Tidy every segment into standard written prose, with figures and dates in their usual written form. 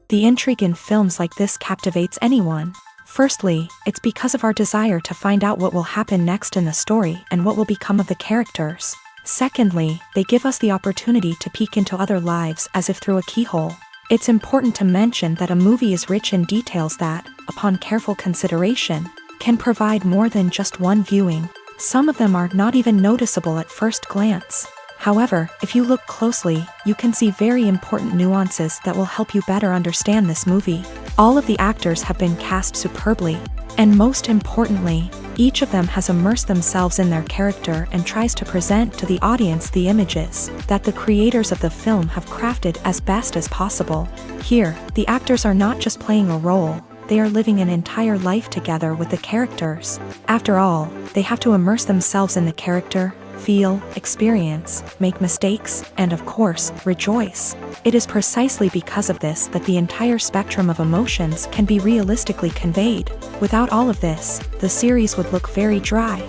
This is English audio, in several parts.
The intrigue in films like this captivates anyone. Firstly, it's because of our desire to find out what will happen next in the story and what will become of the characters. Secondly, they give us the opportunity to peek into other lives as if through a keyhole. It's important to mention that a movie is rich in details that, upon careful consideration, can provide more than just one viewing. Some of them are not even noticeable at first glance. However, if you look closely, you can see very important nuances that will help you better understand this movie. All of the actors have been cast superbly, and most importantly, each of them has immersed themselves in their character and tries to present to the audience the images that the creators of the film have crafted as best as possible. Here, the actors are not just playing a role, they are living an entire life together with the characters. After all, they have to immerse themselves in the character, feel, experience, make mistakes, and of course, rejoice. It is precisely because of this that the entire spectrum of emotions can be realistically conveyed. Without all of this, the series would look very dry.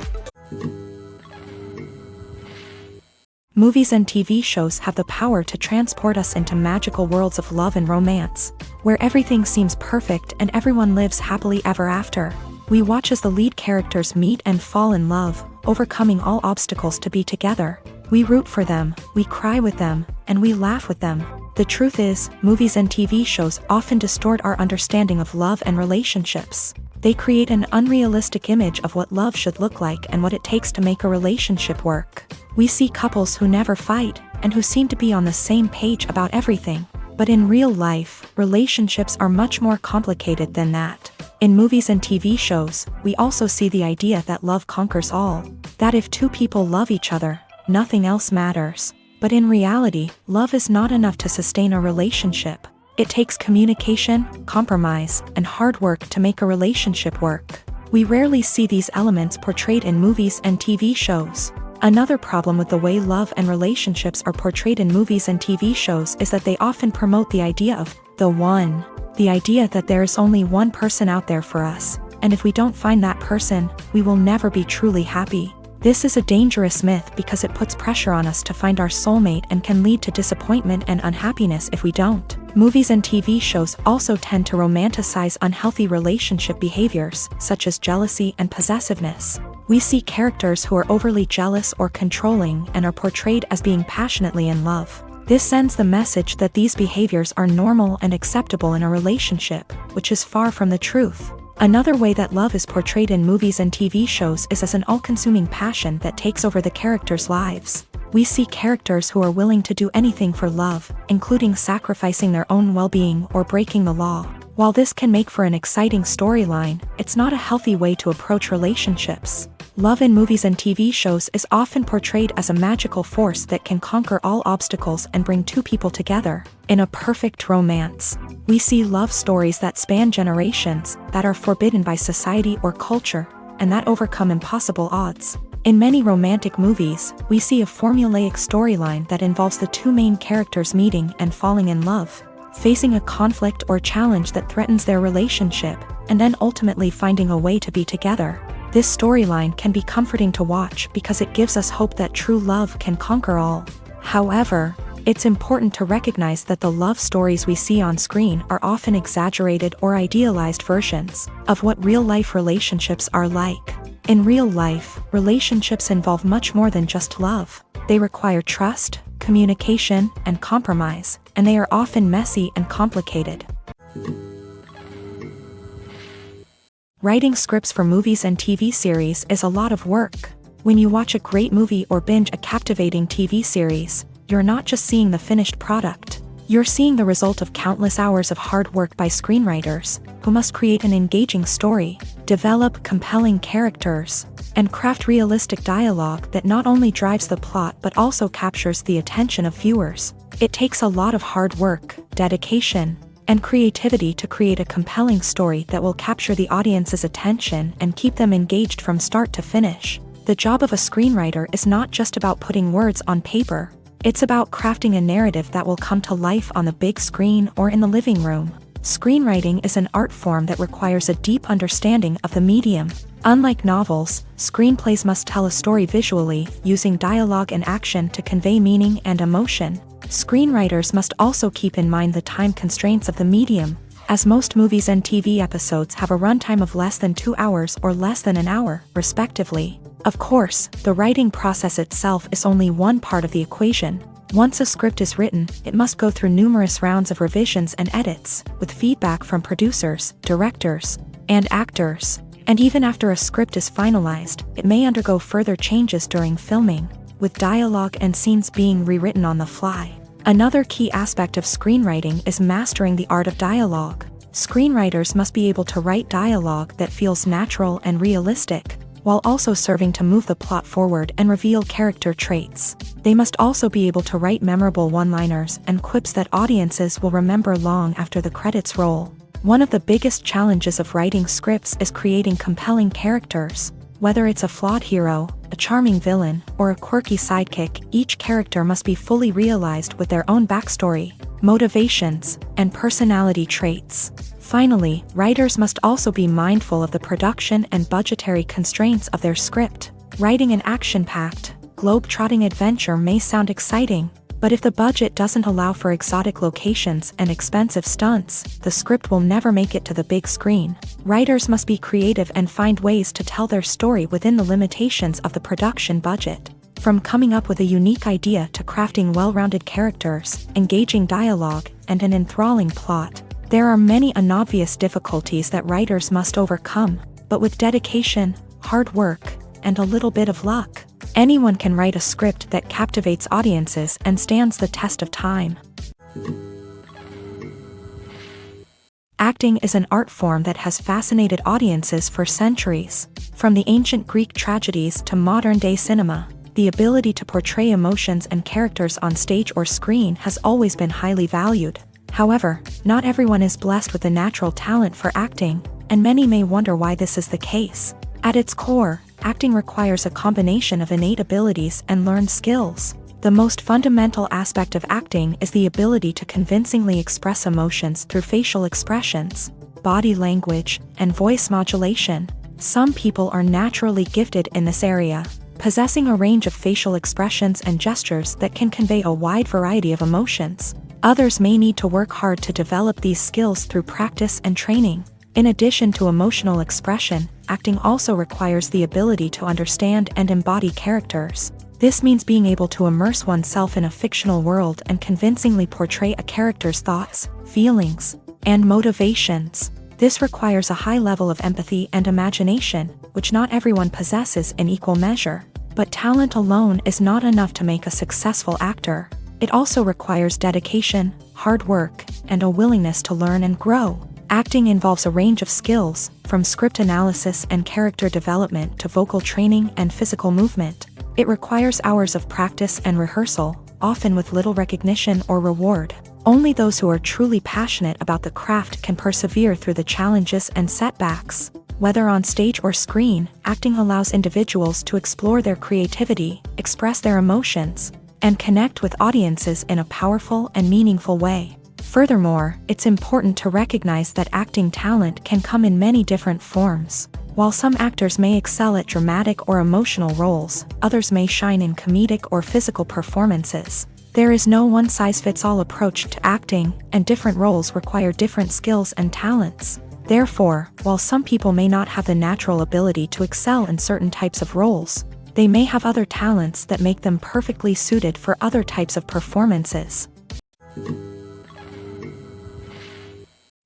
Movies and TV shows have the power to transport us into magical worlds of love and romance, where everything seems perfect and everyone lives happily ever after. We watch as the lead characters meet and fall in love, overcoming all obstacles to be together. We root for them, we cry with them, and we laugh with them. The truth is, movies and TV shows often distort our understanding of love and relationships. They create an unrealistic image of what love should look like and what it takes to make a relationship work. We see couples who never fight, and who seem to be on the same page about everything. But in real life, relationships are much more complicated than that. In movies and TV shows, we also see the idea that love conquers all. That if two people love each other, nothing else matters. But in reality, love is not enough to sustain a relationship. It takes communication, compromise, and hard work to make a relationship work. We rarely see these elements portrayed in movies and TV shows. Another problem with the way love and relationships are portrayed in movies and TV shows is that they often promote the idea of the one. The idea that there is only one person out there for us, and if we don't find that person, we will never be truly happy. This is a dangerous myth because it puts pressure on us to find our soulmate and can lead to disappointment and unhappiness if we don't. Movies and TV shows also tend to romanticize unhealthy relationship behaviors, such as jealousy and possessiveness. We see characters who are overly jealous or controlling and are portrayed as being passionately in love. This sends the message that these behaviors are normal and acceptable in a relationship, which is far from the truth. Another way that love is portrayed in movies and TV shows is as an all-consuming passion that takes over the characters' lives. We see characters who are willing to do anything for love, including sacrificing their own well-being or breaking the law. While this can make for an exciting storyline, it's not a healthy way to approach relationships. Love in movies and TV shows is often portrayed as a magical force that can conquer all obstacles and bring two people together. In a perfect romance, we see love stories that span generations, that are forbidden by society or culture, and that overcome impossible odds. In many romantic movies, we see a formulaic storyline that involves the two main characters meeting and falling in love, facing a conflict or challenge that threatens their relationship, and then ultimately finding a way to be together. This storyline can be comforting to watch because it gives us hope that true love can conquer all. However, it's important to recognize that the love stories we see on screen are often exaggerated or idealized versions of what real-life relationships are like. In real life, relationships involve much more than just love. They require trust, communication, and compromise, and they are often messy and complicated. Writing scripts for movies and TV series is a lot of work. When you watch a great movie or binge a captivating TV series, you're not just seeing the finished product. You're seeing the result of countless hours of hard work by screenwriters, who must create an engaging story, develop compelling characters, and craft realistic dialogue that not only drives the plot but also captures the attention of viewers. It takes a lot of hard work, dedication, and creativity to create a compelling story that will capture the audience's attention and keep them engaged from start to finish. The job of a screenwriter is not just about putting words on paper. It's about crafting a narrative that will come to life on the big screen or in the living room. Screenwriting is an art form that requires a deep understanding of the medium. Unlike novels, screenplays must tell a story visually, using dialogue and action to convey meaning and emotion. Screenwriters must also keep in mind the time constraints of the medium, as most movies and TV episodes have a runtime of less than 2 hours or less than an hour, respectively. Of course, the writing process itself is only one part of the equation. Once a script is written, it must go through numerous rounds of revisions and edits, with feedback from producers, directors, and actors. And even after a script is finalized, it may undergo further changes during filming, with dialogue and scenes being rewritten on the fly. Another key aspect of screenwriting is mastering the art of dialogue. Screenwriters must be able to write dialogue that feels natural and realistic, while also serving to move the plot forward and reveal character traits. They must also be able to write memorable one-liners and quips that audiences will remember long after the credits roll. One of the biggest challenges of writing scripts is creating compelling characters. Whether it's a flawed hero, a charming villain, or a quirky sidekick, each character must be fully realized with their own backstory, motivations, and personality traits. Finally, writers must also be mindful of the production and budgetary constraints of their script. Writing an action-packed, globe-trotting adventure may sound exciting, but if the budget doesn't allow for exotic locations and expensive stunts, the script will never make it to the big screen. Writers must be creative and find ways to tell their story within the limitations of the production budget. From coming up with a unique idea to crafting well-rounded characters, engaging dialogue, and an enthralling plot, there are many unobvious difficulties that writers must overcome, but with dedication, hard work, and a little bit of luck, anyone can write a script that captivates audiences and stands the test of time. Acting is an art form that has fascinated audiences for centuries. From the ancient Greek tragedies to modern-day cinema, the ability to portray emotions and characters on stage or screen has always been highly valued. However, not everyone is blessed with the natural talent for acting, and many may wonder why this is the case. At its core, acting requires a combination of innate abilities and learned skills. The most fundamental aspect of acting is the ability to convincingly express emotions through facial expressions, body language, and voice modulation. Some people are naturally gifted in this area, possessing a range of facial expressions and gestures that can convey a wide variety of emotions. Others may need to work hard to develop these skills through practice and training. In addition to emotional expression, acting also requires the ability to understand and embody characters. This means being able to immerse oneself in a fictional world and convincingly portray a character's thoughts, feelings, and motivations. This requires a high level of empathy and imagination, which not everyone possesses in equal measure. But talent alone is not enough to make a successful actor. It also requires dedication, hard work, and a willingness to learn and grow. Acting involves a range of skills, from script analysis and character development to vocal training and physical movement. It requires hours of practice and rehearsal, often with little recognition or reward. Only those who are truly passionate about the craft can persevere through the challenges and setbacks. Whether on stage or screen, acting allows individuals to explore their creativity, express their emotions, and connect with audiences in a powerful and meaningful way. Furthermore, it's important to recognize that acting talent can come in many different forms. While some actors may excel at dramatic or emotional roles, others may shine in comedic or physical performances. There is no one-size-fits-all approach to acting, and different roles require different skills and talents. Therefore, while some people may not have the natural ability to excel in certain types of roles, they may have other talents that make them perfectly suited for other types of performances.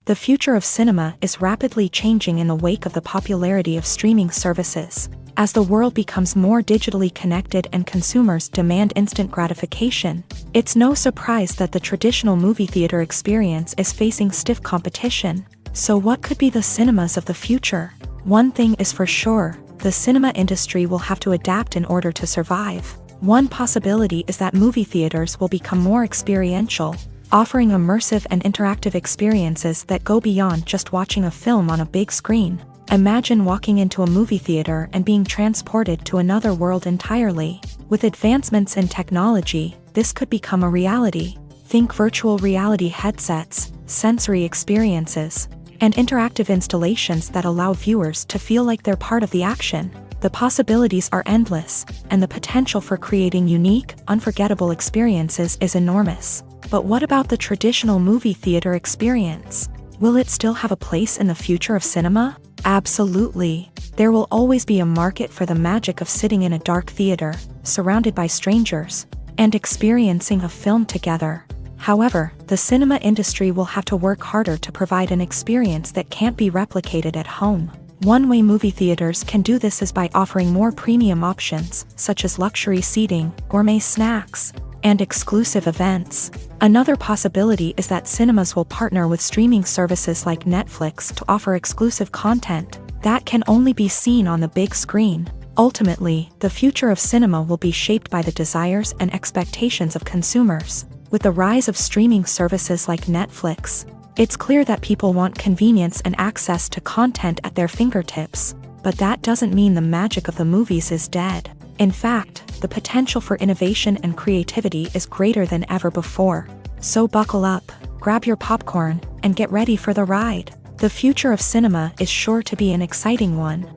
The future of cinema is rapidly changing in the wake of the popularity of streaming services. As the world becomes more digitally connected and consumers demand instant gratification, it's no surprise that the traditional movie theater experience is facing stiff competition. So what could be the cinemas of the future? One thing is for sure, the cinema industry will have to adapt in order to survive. One possibility is that movie theaters will become more experiential, offering immersive and interactive experiences that go beyond just watching a film on a big screen. Imagine walking into a movie theater and being transported to another world entirely. With advancements in technology, this could become a reality. Think virtual reality headsets, sensory experiences, and interactive installations that allow viewers to feel like they're part of the action. The possibilities are endless, and the potential for creating unique, unforgettable experiences is enormous. But what about the traditional movie theater experience? Will it still have a place in the future of cinema? Absolutely. There will always be a market for the magic of sitting in a dark theater, surrounded by strangers, and experiencing a film together. However, the cinema industry will have to work harder to provide an experience that can't be replicated at home. One way movie theaters can do this is by offering more premium options, such as luxury seating, gourmet snacks, and exclusive events. Another possibility is that cinemas will partner with streaming services like Netflix to offer exclusive content that can only be seen on the big screen. Ultimately, the future of cinema will be shaped by the desires and expectations of consumers. With the rise of streaming services like Netflix, it's clear that people want convenience and access to content at their fingertips. But that doesn't mean the magic of the movies is dead. In fact, the potential for innovation and creativity is greater than ever before. So buckle up, grab your popcorn, and get ready for the ride. The future of cinema is sure to be an exciting one.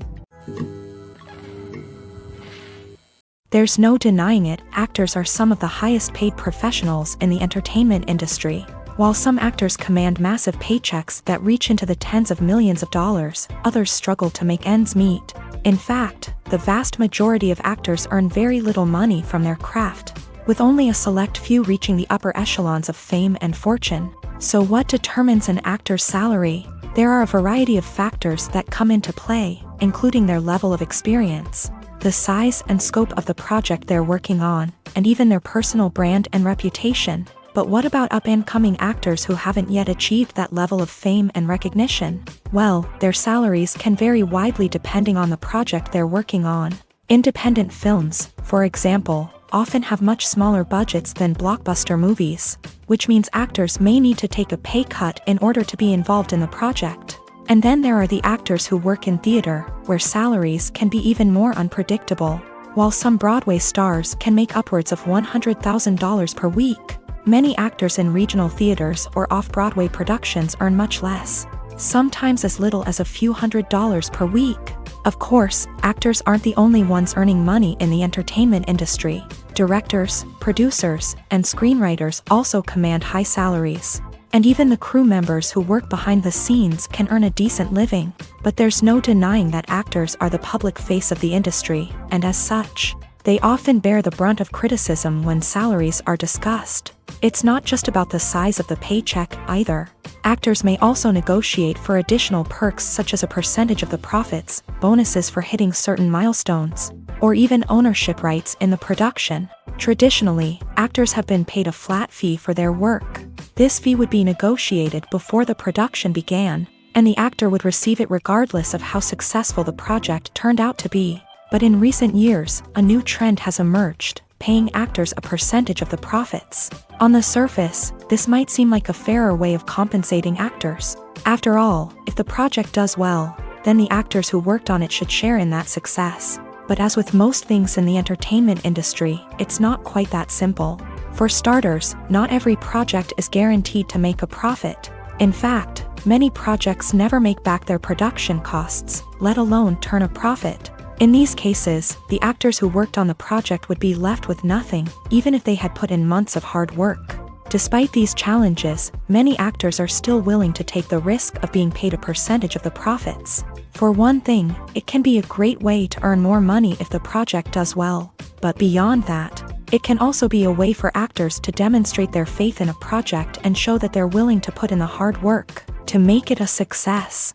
There's no denying it, actors are some of the highest paid professionals in the entertainment industry. While some actors command massive paychecks that reach into the tens of millions of dollars, others struggle to make ends meet. In fact, the vast majority of actors earn very little money from their craft, with only a select few reaching the upper echelons of fame and fortune. So what determines an actor's salary? There are a variety of factors that come into play, including their level of experience, the size and scope of the project they're working on, and even their personal brand and reputation. But what about up-and-coming actors who haven't yet achieved that level of fame and recognition? Well, their salaries can vary widely depending on the project they're working on. Independent films, for example, often have much smaller budgets than blockbuster movies, which means actors may need to take a pay cut in order to be involved in the project. And then there are the actors who work in theater, where salaries can be even more unpredictable. While some Broadway stars can make upwards of $100,000 per week, many actors in regional theaters or off-Broadway productions earn much less, sometimes as little as a few $100s per week. Of course, actors aren't the only ones earning money in the entertainment industry. Directors, producers, and screenwriters also command high salaries. And even the crew members who work behind the scenes can earn a decent living. But there's no denying that actors are the public face of the industry, and as such, they often bear the brunt of criticism when salaries are discussed. It's not just about the size of the paycheck either. Actors may also negotiate for additional perks such as a percentage of the profits, bonuses for hitting certain milestones, or even ownership rights in the production. Traditionally, actors have been paid a flat fee for their work. This fee would be negotiated before the production began, and the actor would receive it regardless of how successful the project turned out to be. But in recent years, a new trend has emerged, paying actors a percentage of the profits. On the surface, this might seem like a fairer way of compensating actors. After all, if the project does well, then the actors who worked on it should share in that success. But as with most things in the entertainment industry, it's not quite that simple. For starters, not every project is guaranteed to make a profit. In fact, many projects never make back their production costs, let alone turn a profit. In these cases, the actors who worked on the project would be left with nothing, even if they had put in months of hard work. Despite these challenges, many actors are still willing to take the risk of being paid a percentage of the profits. For one thing, it can be a great way to earn more money if the project does well. But beyond that, it can also be a way for actors to demonstrate their faith in a project and show that they're willing to put in the hard work to make it a success.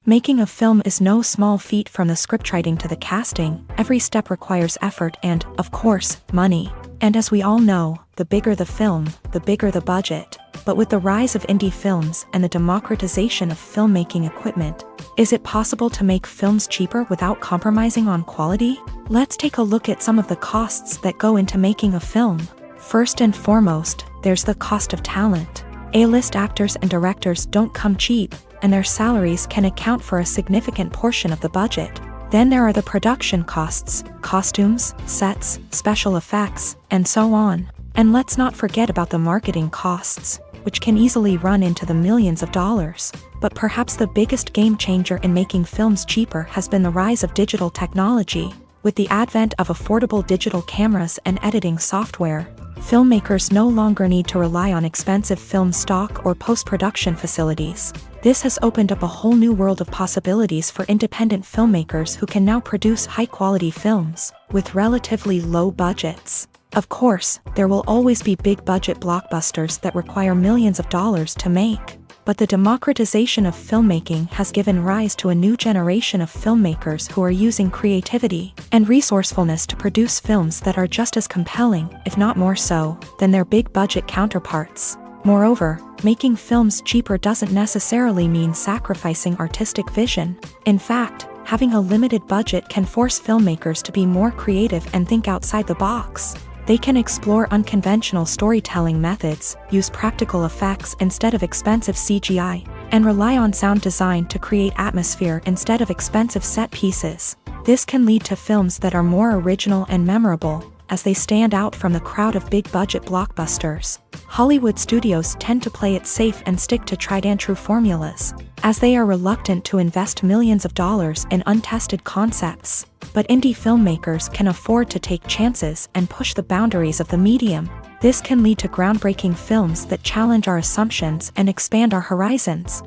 Making a film is no small feat. From the scriptwriting to the casting, every step requires effort and, of course, money. And as we all know, the bigger the film, the bigger the budget. But with the rise of indie films and the democratization of filmmaking equipment, is it possible to make films cheaper without compromising on quality? Let's take a look at some of the costs that go into making a film. First and foremost, there's the cost of talent. A-list actors and directors don't come cheap, and their salaries can account for a significant portion of the budget. Then there are the production costs, costumes, sets, special effects, and so on. And let's not forget about the marketing costs, which can easily run into the millions of dollars. But perhaps the biggest game changer in making films cheaper has been the rise of digital technology. With the advent of affordable digital cameras and editing software, filmmakers no longer need to rely on expensive film stock or post-production facilities. This has opened up a whole new world of possibilities for independent filmmakers who can now produce high-quality films with relatively low budgets. Of course, there will always be big-budget blockbusters that require millions of dollars to make. But the democratization of filmmaking has given rise to a new generation of filmmakers who are using creativity and resourcefulness to produce films that are just as compelling, if not more so, than their big-budget counterparts. Moreover, making films cheaper doesn't necessarily mean sacrificing artistic vision. In fact, having a limited budget can force filmmakers to be more creative and think outside the box. They can explore unconventional storytelling methods, use practical effects instead of expensive CGI, and rely on sound design to create atmosphere instead of expensive set pieces. This can lead to films that are more original and memorable, as they stand out from the crowd of big-budget blockbusters. Hollywood studios tend to play it safe and stick to tried-and-true formulas, as they are reluctant to invest millions of dollars in untested concepts. But indie filmmakers can afford to take chances and push the boundaries of the medium. This can lead to groundbreaking films that challenge our assumptions and expand our horizons.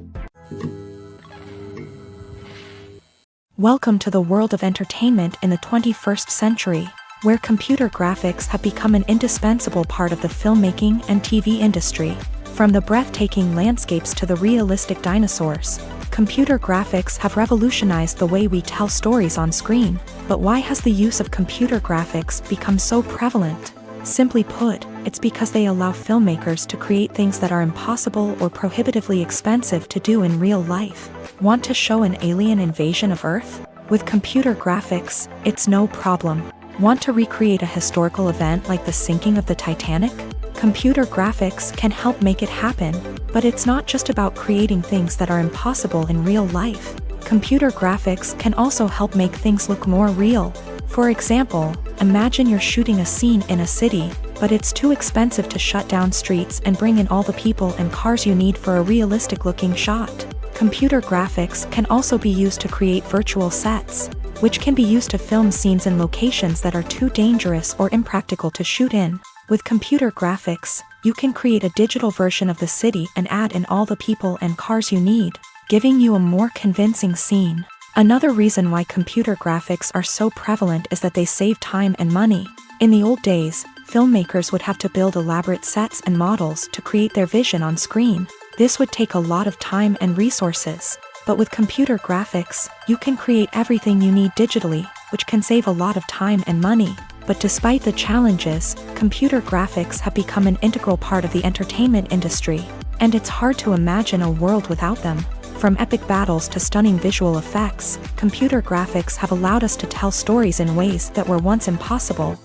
Welcome to the world of entertainment in the 21st century, where computer graphics have become an indispensable part of the filmmaking and TV industry. From the breathtaking landscapes to the realistic dinosaurs, computer graphics have revolutionized the way we tell stories on screen. But why has the use of computer graphics become so prevalent? Simply put, it's because they allow filmmakers to create things that are impossible or prohibitively expensive to do in real life. Want to show an alien invasion of Earth? With computer graphics, it's no problem. Want to recreate a historical event like the sinking of the Titanic? Computer graphics can help make it happen. But it's not just about creating things that are impossible in real life. Computer graphics can also help make things look more real. For example, imagine you're shooting a scene in a city, but it's too expensive to shut down streets and bring in all the people and cars you need for a realistic-looking shot. Computer graphics can also be used to create virtual sets, which can be used to film scenes in locations that are too dangerous or impractical to shoot in. With computer graphics, you can create a digital version of the city and add in all the people and cars you need, giving you a more convincing scene. Another reason why computer graphics are so prevalent is that they save time and money. In the old days, filmmakers would have to build elaborate sets and models to create their vision on screen. This would take a lot of time and resources. But with computer graphics, you can create everything you need digitally, which can save a lot of time and money. But despite the challenges, computer graphics have become an integral part of the entertainment industry, and it's hard to imagine a world without them. From epic battles to stunning visual effects, computer graphics have allowed us to tell stories in ways that were once impossible.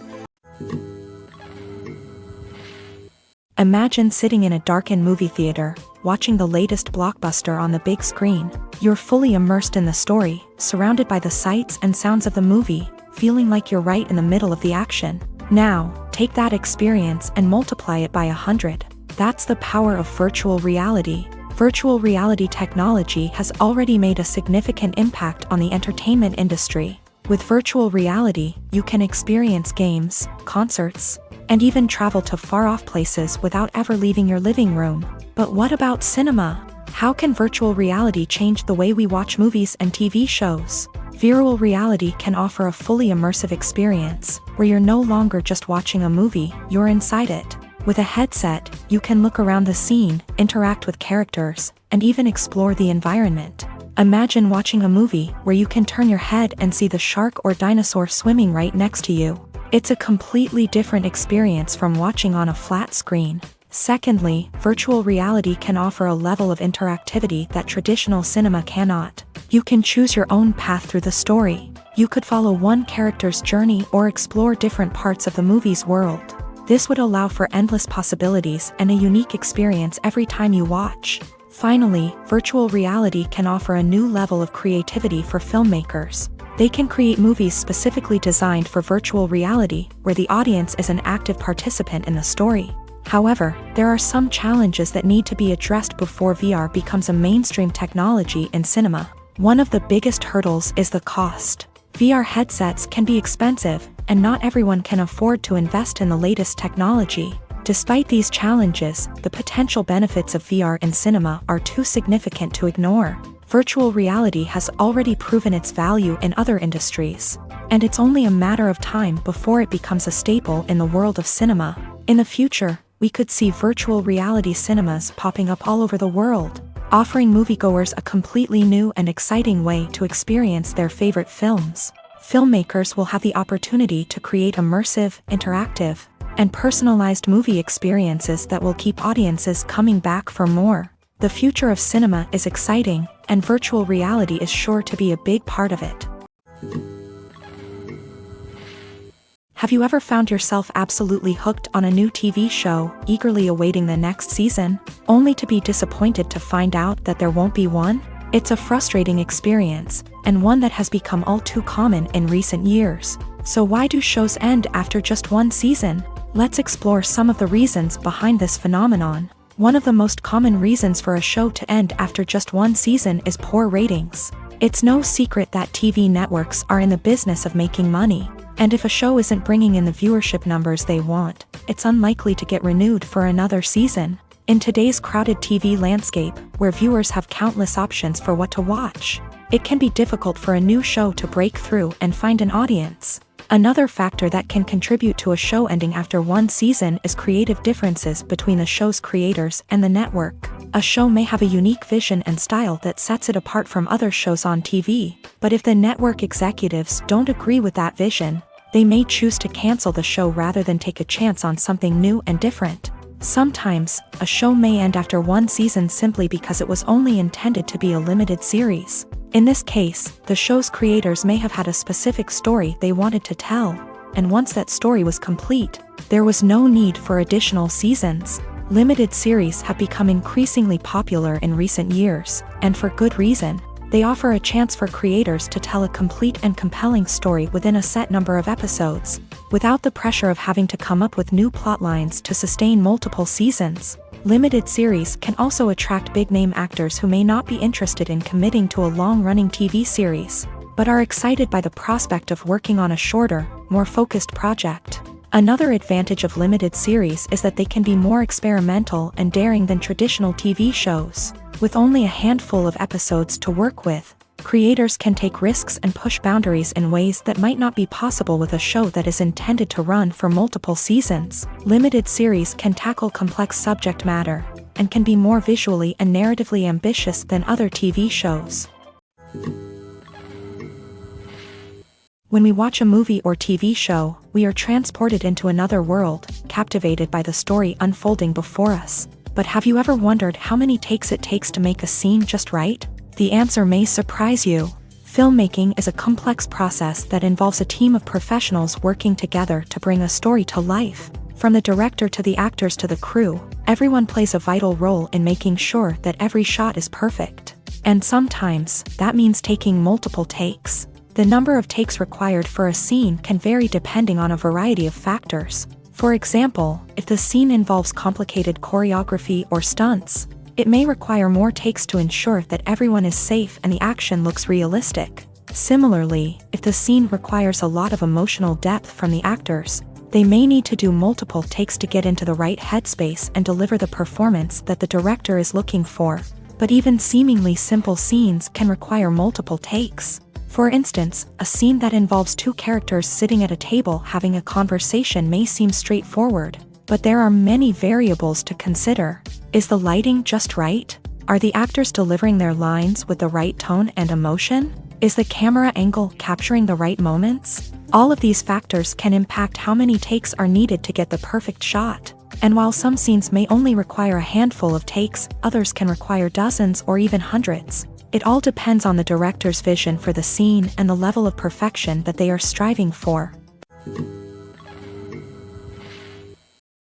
Imagine sitting in a darkened movie theater, watching the latest blockbuster on the big screen. You're fully immersed in the story, surrounded by the sights and sounds of the movie, feeling like you're right in the middle of the action. Now, take that experience and multiply it by 100. That's the power of virtual reality. Virtual reality technology has already made a significant impact on the entertainment industry. With virtual reality, you can experience games, concerts, and even travel to far-off places without ever leaving your living room. But what about cinema? How can virtual reality change the way we watch movies and TV shows? Virtual reality can offer a fully immersive experience, where you're no longer just watching a movie, you're inside it. With a headset, you can look around the scene, interact with characters, and even explore the environment. Imagine watching a movie where you can turn your head and see the shark or dinosaur swimming right next to you. It's a completely different experience from watching on a flat screen. Secondly, virtual reality can offer a level of interactivity that traditional cinema cannot. You can choose your own path through the story. You could follow one character's journey or explore different parts of the movie's world. This would allow for endless possibilities and a unique experience every time you watch. Finally, virtual reality can offer a new level of creativity for filmmakers. They can create movies specifically designed for virtual reality, where the audience is an active participant in the story. However, there are some challenges that need to be addressed before VR becomes a mainstream technology in cinema. One of the biggest hurdles is the cost. VR headsets can be expensive, and not everyone can afford to invest in the latest technology. Despite these challenges, the potential benefits of VR in cinema are too significant to ignore. Virtual reality has already proven its value in other industries, and it's only a matter of time before it becomes a staple in the world of cinema. In the future, we could see virtual reality cinemas popping up all over the world, offering moviegoers a completely new and exciting way to experience their favorite films. Filmmakers will have the opportunity to create immersive, interactive, and personalized movie experiences that will keep audiences coming back for more. The future of cinema is exciting, and virtual reality is sure to be a big part of it. Have you ever found yourself absolutely hooked on a new TV show, eagerly awaiting the next season, only to be disappointed to find out that there won't be one? It's a frustrating experience, and one that has become all too common in recent years. So why do shows end after just one season? Let's explore some of the reasons behind this phenomenon. One of the most common reasons for a show to end after just one season is poor ratings. It's no secret that TV networks are in the business of making money, and if a show isn't bringing in the viewership numbers they want, it's unlikely to get renewed for another season. In today's crowded TV landscape, where viewers have countless options for what to watch, it can be difficult for a new show to break through and find an audience. Another factor that can contribute to a show ending after one season is creative differences between the show's creators and the network. A show may have a unique vision and style that sets it apart from other shows on TV, but if the network executives don't agree with that vision, they may choose to cancel the show rather than take a chance on something new and different. Sometimes, a show may end after one season simply because it was only intended to be a limited series. In this case, the show's creators may have had a specific story they wanted to tell, and once that story was complete, there was no need for additional seasons. Limited series have become increasingly popular in recent years, and for good reason. They offer a chance for creators to tell a complete and compelling story within a set number of episodes, without the pressure of having to come up with new plot lines to sustain multiple seasons. Limited series can also attract big-name actors who may not be interested in committing to a long-running TV series, but are excited by the prospect of working on a shorter, more focused project. Another advantage of limited series is that they can be more experimental and daring than traditional TV shows. With only a handful of episodes to work with, creators can take risks and push boundaries in ways that might not be possible with a show that is intended to run for multiple seasons. Limited series can tackle complex subject matter, and can be more visually and narratively ambitious than other TV shows. When we watch a movie or TV show, we are transported into another world, captivated by the story unfolding before us. But have you ever wondered how many takes it takes to make a scene just right? The answer may surprise you. Filmmaking is a complex process that involves a team of professionals working together to bring a story to life. From the director to the actors to the crew, everyone plays a vital role in making sure that every shot is perfect. And sometimes, that means taking multiple takes. The number of takes required for a scene can vary depending on a variety of factors. For example, if the scene involves complicated choreography or stunts, it may require more takes to ensure that everyone is safe and the action looks realistic. Similarly, if the scene requires a lot of emotional depth from the actors, they may need to do multiple takes to get into the right headspace and deliver the performance that the director is looking for. But even seemingly simple scenes can require multiple takes. For instance, a scene that involves two characters sitting at a table having a conversation may seem straightforward, but there are many variables to consider. Is the lighting just right? Are the actors delivering their lines with the right tone and emotion? Is the camera angle capturing the right moments? All of these factors can impact how many takes are needed to get the perfect shot. And while some scenes may only require a handful of takes, others can require dozens or even hundreds. It all depends on the director's vision for the scene and the level of perfection that they are striving for.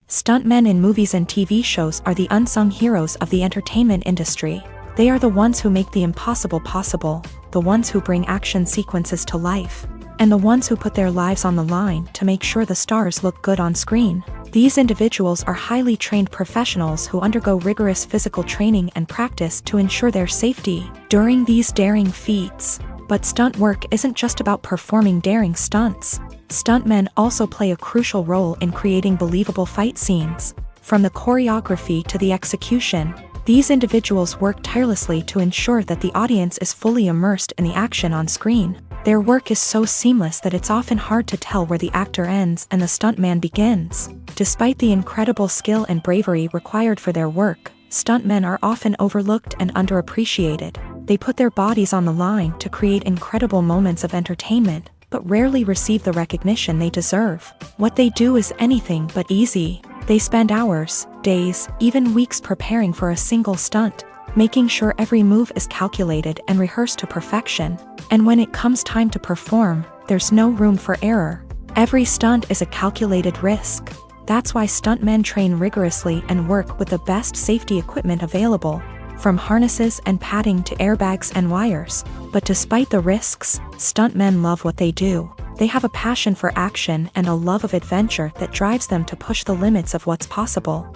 Stuntmen in movies and TV shows are the unsung heroes of the entertainment industry. They are the ones who make the impossible possible, the ones who bring action sequences to life, and the ones who put their lives on the line to make sure the stars look good on screen. These individuals are highly trained professionals who undergo rigorous physical training and practice to ensure their safety during these daring feats. But stunt work isn't just about performing daring stunts. Stuntmen also play a crucial role in creating believable fight scenes. From the choreography to the execution, these individuals work tirelessly to ensure that the audience is fully immersed in the action on screen. Their work is so seamless that it's often hard to tell where the actor ends and the stuntman begins. Despite the incredible skill and bravery required for their work, stuntmen are often overlooked and underappreciated. They put their bodies on the line to create incredible moments of entertainment, but rarely receive the recognition they deserve. What they do is anything but easy. They spend hours, days, even weeks preparing for a single stunt, making sure every move is calculated and rehearsed to perfection. And when it comes time to perform, there's no room for error. Every stunt is a calculated risk. That's why stuntmen train rigorously and work with the best safety equipment available, from harnesses and padding to airbags and wires. But despite the risks, stuntmen love what they do. They have a passion for action and a love of adventure that drives them to push the limits of what's possible.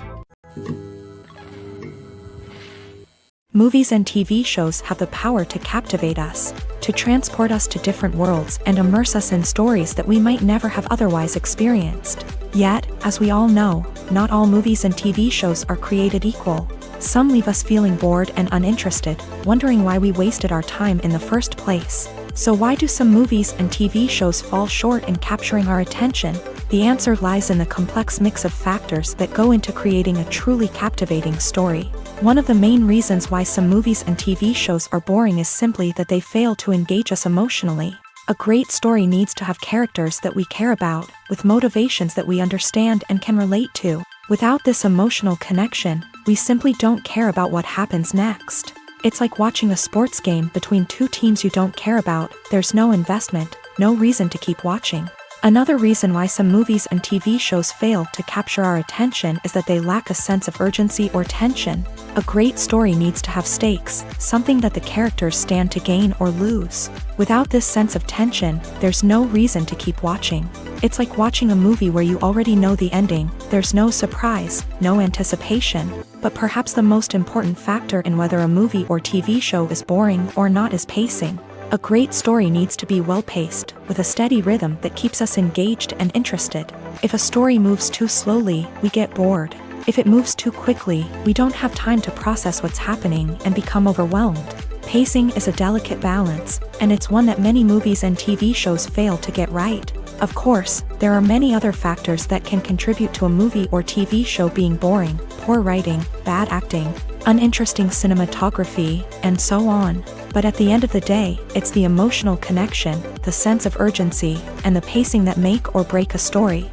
Movies and TV shows have the power to captivate us, to transport us to different worlds and immerse us in stories that we might never have otherwise experienced. Yet, as we all know, not all movies and TV shows are created equal. Some leave us feeling bored and uninterested, wondering why we wasted our time in the first place. So why do some movies and TV shows fall short in capturing our attention? The answer lies in the complex mix of factors that go into creating a truly captivating story. One of the main reasons why some movies and TV shows are boring is simply that they fail to engage us emotionally. A great story needs to have characters that we care about, with motivations that we understand and can relate to. Without this emotional connection, we simply don't care about what happens next. It's like watching a sports game between two teams you don't care about. There's no investment, no reason to keep watching. Another reason why some movies and TV shows fail to capture our attention is that they lack a sense of urgency or tension. A great story needs to have stakes, something that the characters stand to gain or lose. Without this sense of tension, there's no reason to keep watching. It's like watching a movie where you already know the ending. There's no surprise, no anticipation. But perhaps the most important factor in whether a movie or TV show is boring or not is pacing. A great story needs to be well-paced, with a steady rhythm that keeps us engaged and interested. If a story moves too slowly, we get bored. If it moves too quickly, we don't have time to process what's happening and become overwhelmed. Pacing is a delicate balance, and it's one that many movies and TV shows fail to get right. Of course, there are many other factors that can contribute to a movie or TV show being boring: poor writing, bad acting, uninteresting cinematography, and so on. But at the end of the day, it's the emotional connection, the sense of urgency, and the pacing that make or break a story.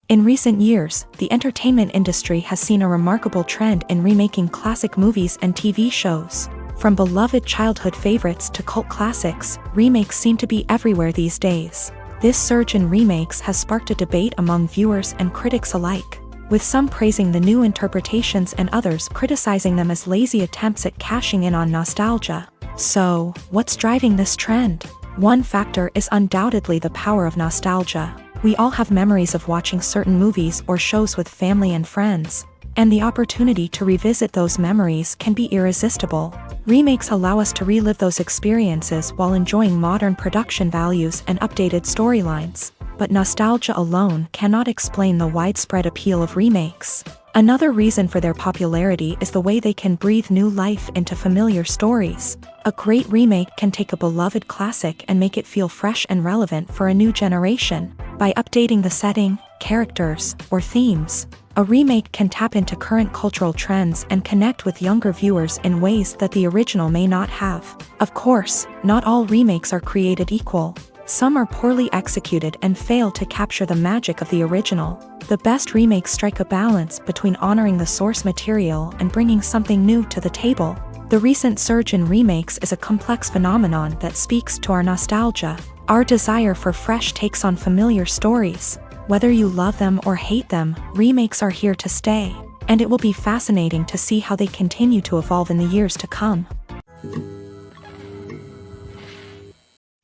In recent years, the entertainment industry has seen a remarkable trend in remaking classic movies and TV shows. From beloved childhood favorites to cult classics, remakes seem to be everywhere these days. This surge in remakes has sparked a debate among viewers and critics alike, with some praising the new interpretations and others criticizing them as lazy attempts at cashing in on nostalgia. So, what's driving this trend? One factor is undoubtedly the power of nostalgia. We all have memories of watching certain movies or shows with family and friends, and the opportunity to revisit those memories can be irresistible. Remakes allow us to relive those experiences while enjoying modern production values and updated storylines. But nostalgia alone cannot explain the widespread appeal of remakes. Another reason for their popularity is the way they can breathe new life into familiar stories. A great remake can take a beloved classic and make it feel fresh and relevant for a new generation. By updating the setting, characters, or themes, a remake can tap into current cultural trends and connect with younger viewers in ways that the original may not have. Of course, not all remakes are created equal. Some are poorly executed and fail to capture the magic of the original. The best remakes strike a balance between honoring the source material and bringing something new to the table. The recent surge in remakes is a complex phenomenon that speaks to our nostalgia, our desire for fresh takes on familiar stories. Whether you love them or hate them, remakes are here to stay, and it will be fascinating to see how they continue to evolve in the years to come.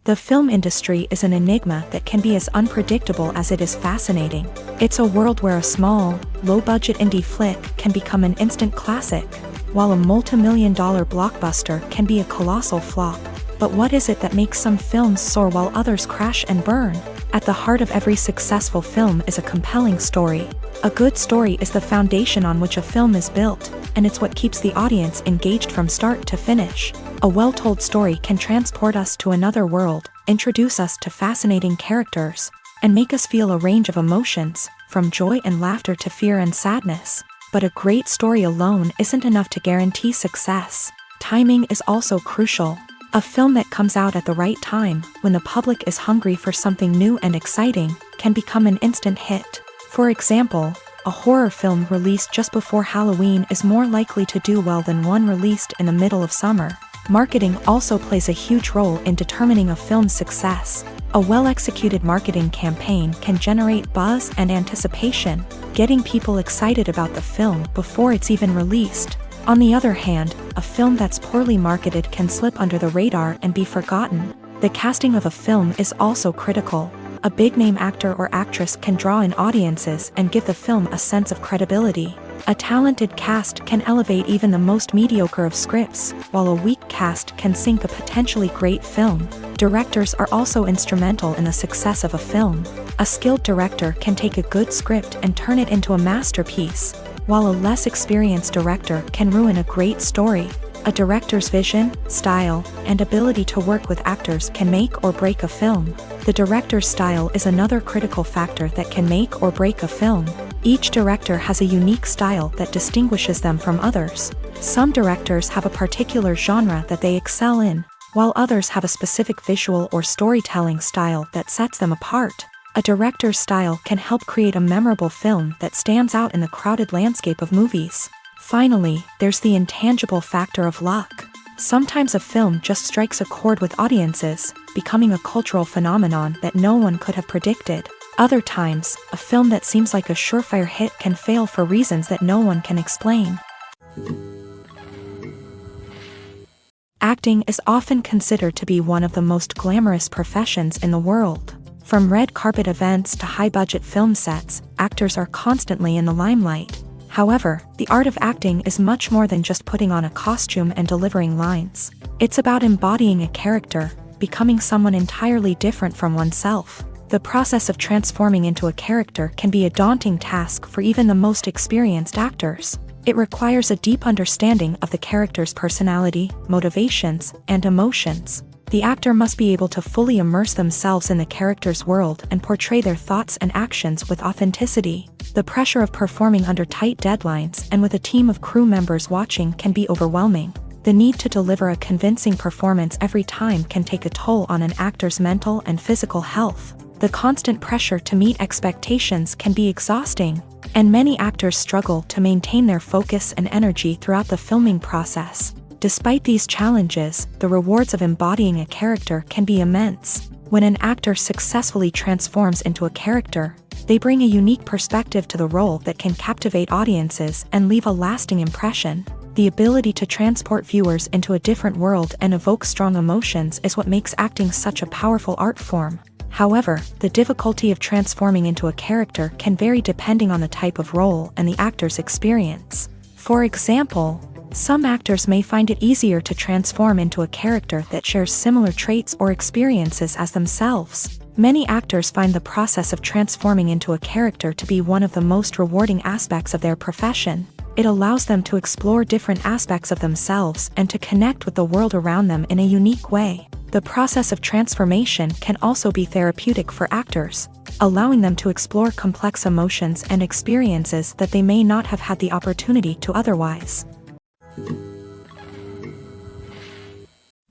The film industry is an enigma that can be as unpredictable as it is fascinating. It's a world where a small, low-budget indie flick can become an instant classic, while a multi-million-dollar blockbuster can be a colossal flop. But what is it that makes some films soar while others crash and burn? At the heart of every successful film is a compelling story. A good story is the foundation on which a film is built, and it's what keeps the audience engaged from start to finish. A well-told story can transport us to another world, introduce us to fascinating characters, and make us feel a range of emotions, from joy and laughter to fear and sadness. But a great story alone isn't enough to guarantee success. Timing is also crucial. A film that comes out at the right time, when the public is hungry for something new and exciting, can become an instant hit. For example, a horror film released just before Halloween is more likely to do well than one released in the middle of summer. Marketing also plays a huge role in determining a film's success. A well-executed marketing campaign can generate buzz and anticipation, getting people excited about the film before it's even released. On the other hand, a film that's poorly marketed can slip under the radar and be forgotten. The casting of a film is also critical. A big-name actor or actress can draw in audiences and give the film a sense of credibility. A talented cast can elevate even the most mediocre of scripts, while a weak cast can sink a potentially great film. Directors are also instrumental in the success of a film. A skilled director can take a good script and turn it into a masterpiece, while a less experienced director can ruin a great story. A director's vision, style, and ability to work with actors can make or break a film. The director's style is another critical factor that can make or break a film. Each director has a unique style that distinguishes them from others. Some directors have a particular genre that they excel in, while others have a specific visual or storytelling style that sets them apart. A director's style can help create a memorable film that stands out in the crowded landscape of movies. Finally, there's the intangible factor of luck. Sometimes a film just strikes a chord with audiences, becoming a cultural phenomenon that no one could have predicted. Other times, a film that seems like a surefire hit can fail for reasons that no one can explain. Acting is often considered to be one of the most glamorous professions in the world. From red carpet events to high-budget film sets, actors are constantly in the limelight. However, the art of acting is much more than just putting on a costume and delivering lines. It's about embodying a character, becoming someone entirely different from oneself. The process of transforming into a character can be a daunting task for even the most experienced actors. It requires a deep understanding of the character's personality, motivations, and emotions. The actor must be able to fully immerse themselves in the character's world and portray their thoughts and actions with authenticity. The pressure of performing under tight deadlines and with a team of crew members watching can be overwhelming. The need to deliver a convincing performance every time can take a toll on an actor's mental and physical health. The constant pressure to meet expectations can be exhausting, and many actors struggle to maintain their focus and energy throughout the filming process. Despite these challenges, the rewards of embodying a character can be immense. When an actor successfully transforms into a character, they bring a unique perspective to the role that can captivate audiences and leave a lasting impression. The ability to transport viewers into a different world and evoke strong emotions is what makes acting such a powerful art form. However, the difficulty of transforming into a character can vary depending on the type of role and the actor's experience. For example, some actors may find it easier to transform into a character that shares similar traits or experiences as themselves. Many actors find the process of transforming into a character to be one of the most rewarding aspects of their profession. It allows them to explore different aspects of themselves and to connect with the world around them in a unique way. The process of transformation can also be therapeutic for actors, allowing them to explore complex emotions and experiences that they may not have had the opportunity to otherwise.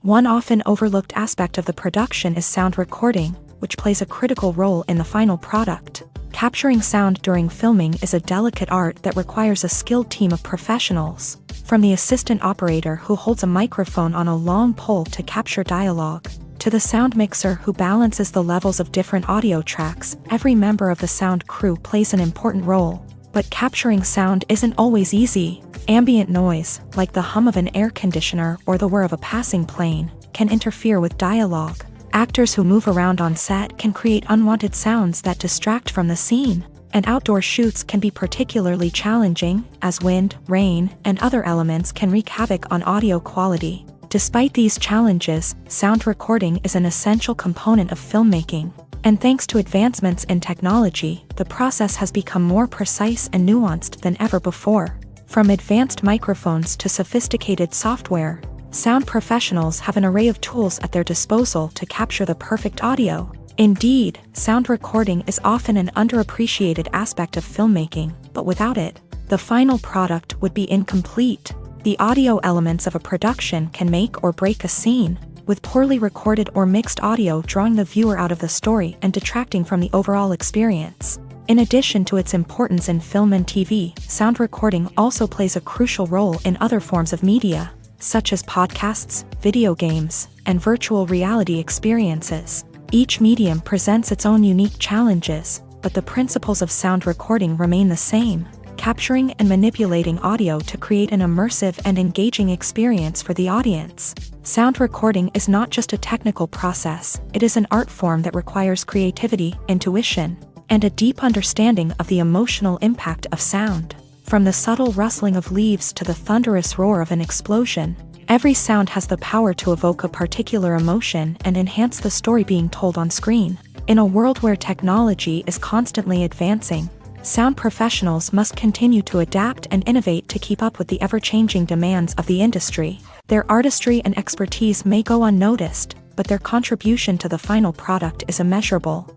One often overlooked aspect of the production is sound recording, which plays a critical role in the final product. Capturing sound during filming is a delicate art that requires a skilled team of professionals. From the assistant operator who holds a microphone on a long pole to capture dialogue, to the sound mixer who balances the levels of different audio tracks, every member of the sound crew plays an important role. But capturing sound isn't always easy. Ambient noise, like the hum of an air conditioner or the whir of a passing plane, can interfere with dialogue. Actors who move around on set can create unwanted sounds that distract from the scene, and outdoor shoots can be particularly challenging, as wind, rain, and other elements can wreak havoc on audio quality. Despite these challenges, sound recording is an essential component of filmmaking, and thanks to advancements in technology, the process has become more precise and nuanced than ever before. From advanced microphones to sophisticated software, sound professionals have an array of tools at their disposal to capture the perfect audio. Indeed, sound recording is often an underappreciated aspect of filmmaking, but without it, the final product would be incomplete. The audio elements of a production can make or break a scene, with poorly recorded or mixed audio drawing the viewer out of the story and detracting from the overall experience. In addition to its importance in film and TV, sound recording also plays a crucial role in other forms of media, such as podcasts, video games, and virtual reality experiences. Each medium presents its own unique challenges, but the principles of sound recording remain the same, capturing and manipulating audio to create an immersive and engaging experience for the audience. Sound recording is not just a technical process, it is an art form that requires creativity, intuition, and a deep understanding of the emotional impact of sound. From the subtle rustling of leaves to the thunderous roar of an explosion, every sound has the power to evoke a particular emotion and enhance the story being told on screen. In a world where technology is constantly advancing, sound professionals must continue to adapt and innovate to keep up with the ever-changing demands of the industry. Their artistry and expertise may go unnoticed, but their contribution to the final product is immeasurable.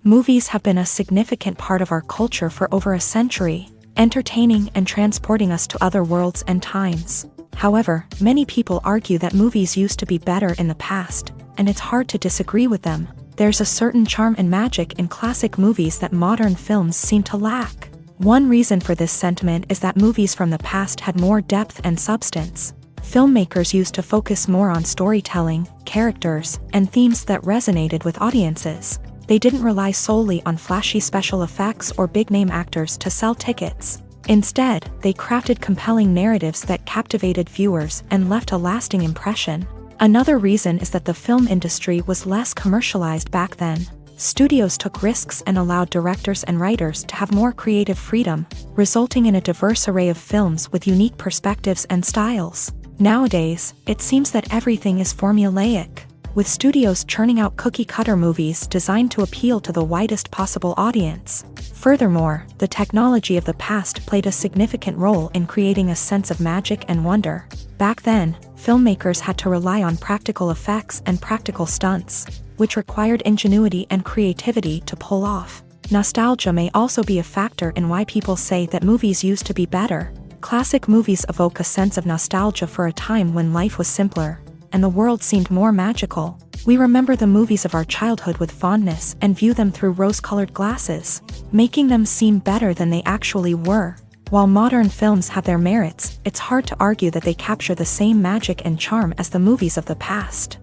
Movies have been a significant part of our culture for over a century, entertaining and transporting us to other worlds and times. However, many people argue that movies used to be better in the past, and it's hard to disagree with them. There's a certain charm and magic in classic movies that modern films seem to lack. One reason for this sentiment is that movies from the past had more depth and substance. Filmmakers used to focus more on storytelling, characters, and themes that resonated with audiences. They didn't rely solely on flashy special effects or big-name actors to sell tickets. Instead, they crafted compelling narratives that captivated viewers and left a lasting impression. Another reason is that the film industry was less commercialized back then. Studios took risks and allowed directors and writers to have more creative freedom, resulting in a diverse array of films with unique perspectives and styles. Nowadays, it seems that everything is formulaic, with studios churning out cookie-cutter movies designed to appeal to the widest possible audience. Furthermore, the technology of the past played a significant role in creating a sense of magic and wonder. Back then, filmmakers had to rely on practical effects and practical stunts, which required ingenuity and creativity to pull off. Nostalgia may also be a factor in why people say that movies used to be better. Classic movies evoke a sense of nostalgia for a time when life was simpler, and the world seemed more magical. We remember the movies of our childhood with fondness and view them through rose-colored glasses, making them seem better than they actually were. While modern films have their merits, it's hard to argue that they capture the same magic and charm as the movies of the past.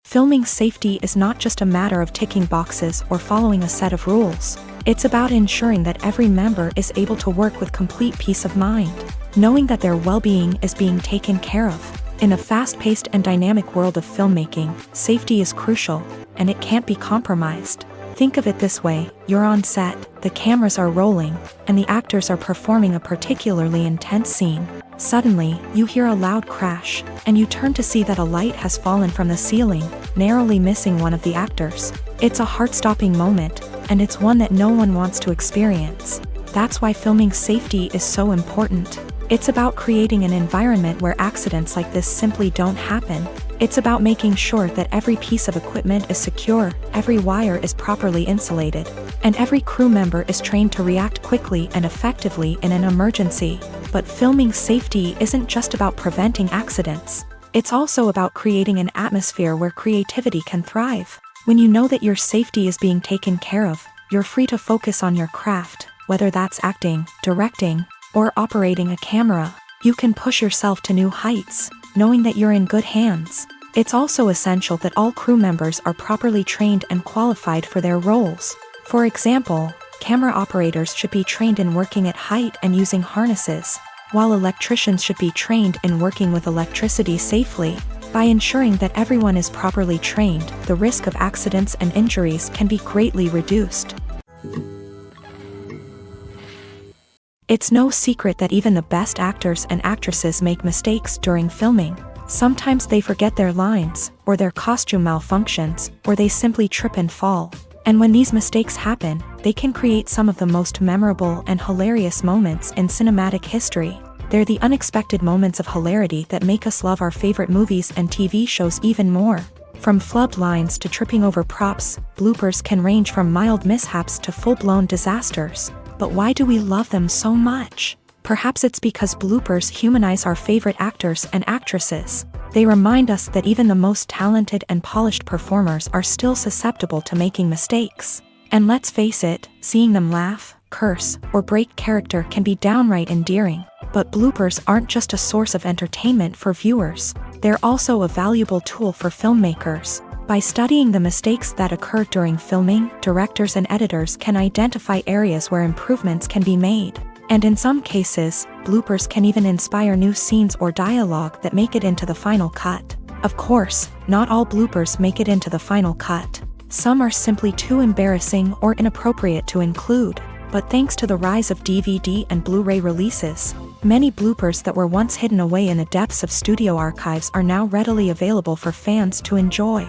Filming safety is not just a matter of ticking boxes or following a set of rules. It's about ensuring that every member is able to work with complete peace of mind, knowing that their well-being is being taken care of. In a fast-paced and dynamic world of filmmaking, safety is crucial, and it can't be compromised. Think of it this way: you're on set, the cameras are rolling, and the actors are performing a particularly intense scene. Suddenly, you hear a loud crash, and you turn to see that a light has fallen from the ceiling, narrowly missing one of the actors. It's a heart-stopping moment, and it's one that no one wants to experience. That's why filming safety is so important. It's about creating an environment where accidents like this simply don't happen. It's about making sure that every piece of equipment is secure, every wire is properly insulated, and every crew member is trained to react quickly and effectively in an emergency. But filming safety isn't just about preventing accidents. It's also about creating an atmosphere where creativity can thrive. When you know that your safety is being taken care of, you're free to focus on your craft, whether that's acting, directing, or operating a camera. You can push yourself to new heights, knowing that you're in good hands. It's also essential that all crew members are properly trained and qualified for their roles. For example, camera operators should be trained in working at height and using harnesses, while electricians should be trained in working with electricity safely. By ensuring that everyone is properly trained, the risk of accidents and injuries can be greatly reduced. It's no secret that even the best actors and actresses make mistakes during filming. Sometimes they forget their lines, or their costume malfunctions, or they simply trip and fall. And when these mistakes happen, they can create some of the most memorable and hilarious moments in cinematic history. They're the unexpected moments of hilarity that make us love our favorite movies and TV shows even more. From flubbed lines to tripping over props, bloopers can range from mild mishaps to full-blown disasters. But why do we love them so much? Perhaps it's because bloopers humanize our favorite actors and actresses. They remind us that even the most talented and polished performers are still susceptible to making mistakes. And let's face it, seeing them laugh, curse, or break character can be downright endearing. But bloopers aren't just a source of entertainment for viewers. They're also a valuable tool for filmmakers. By studying the mistakes that occur during filming, directors and editors can identify areas where improvements can be made. And in some cases, bloopers can even inspire new scenes or dialogue that make it into the final cut. Of course, not all bloopers make it into the final cut. Some are simply too embarrassing or inappropriate to include. But thanks to the rise of DVD and Blu-ray releases, many bloopers that were once hidden away in the depths of studio archives are now readily available for fans to enjoy.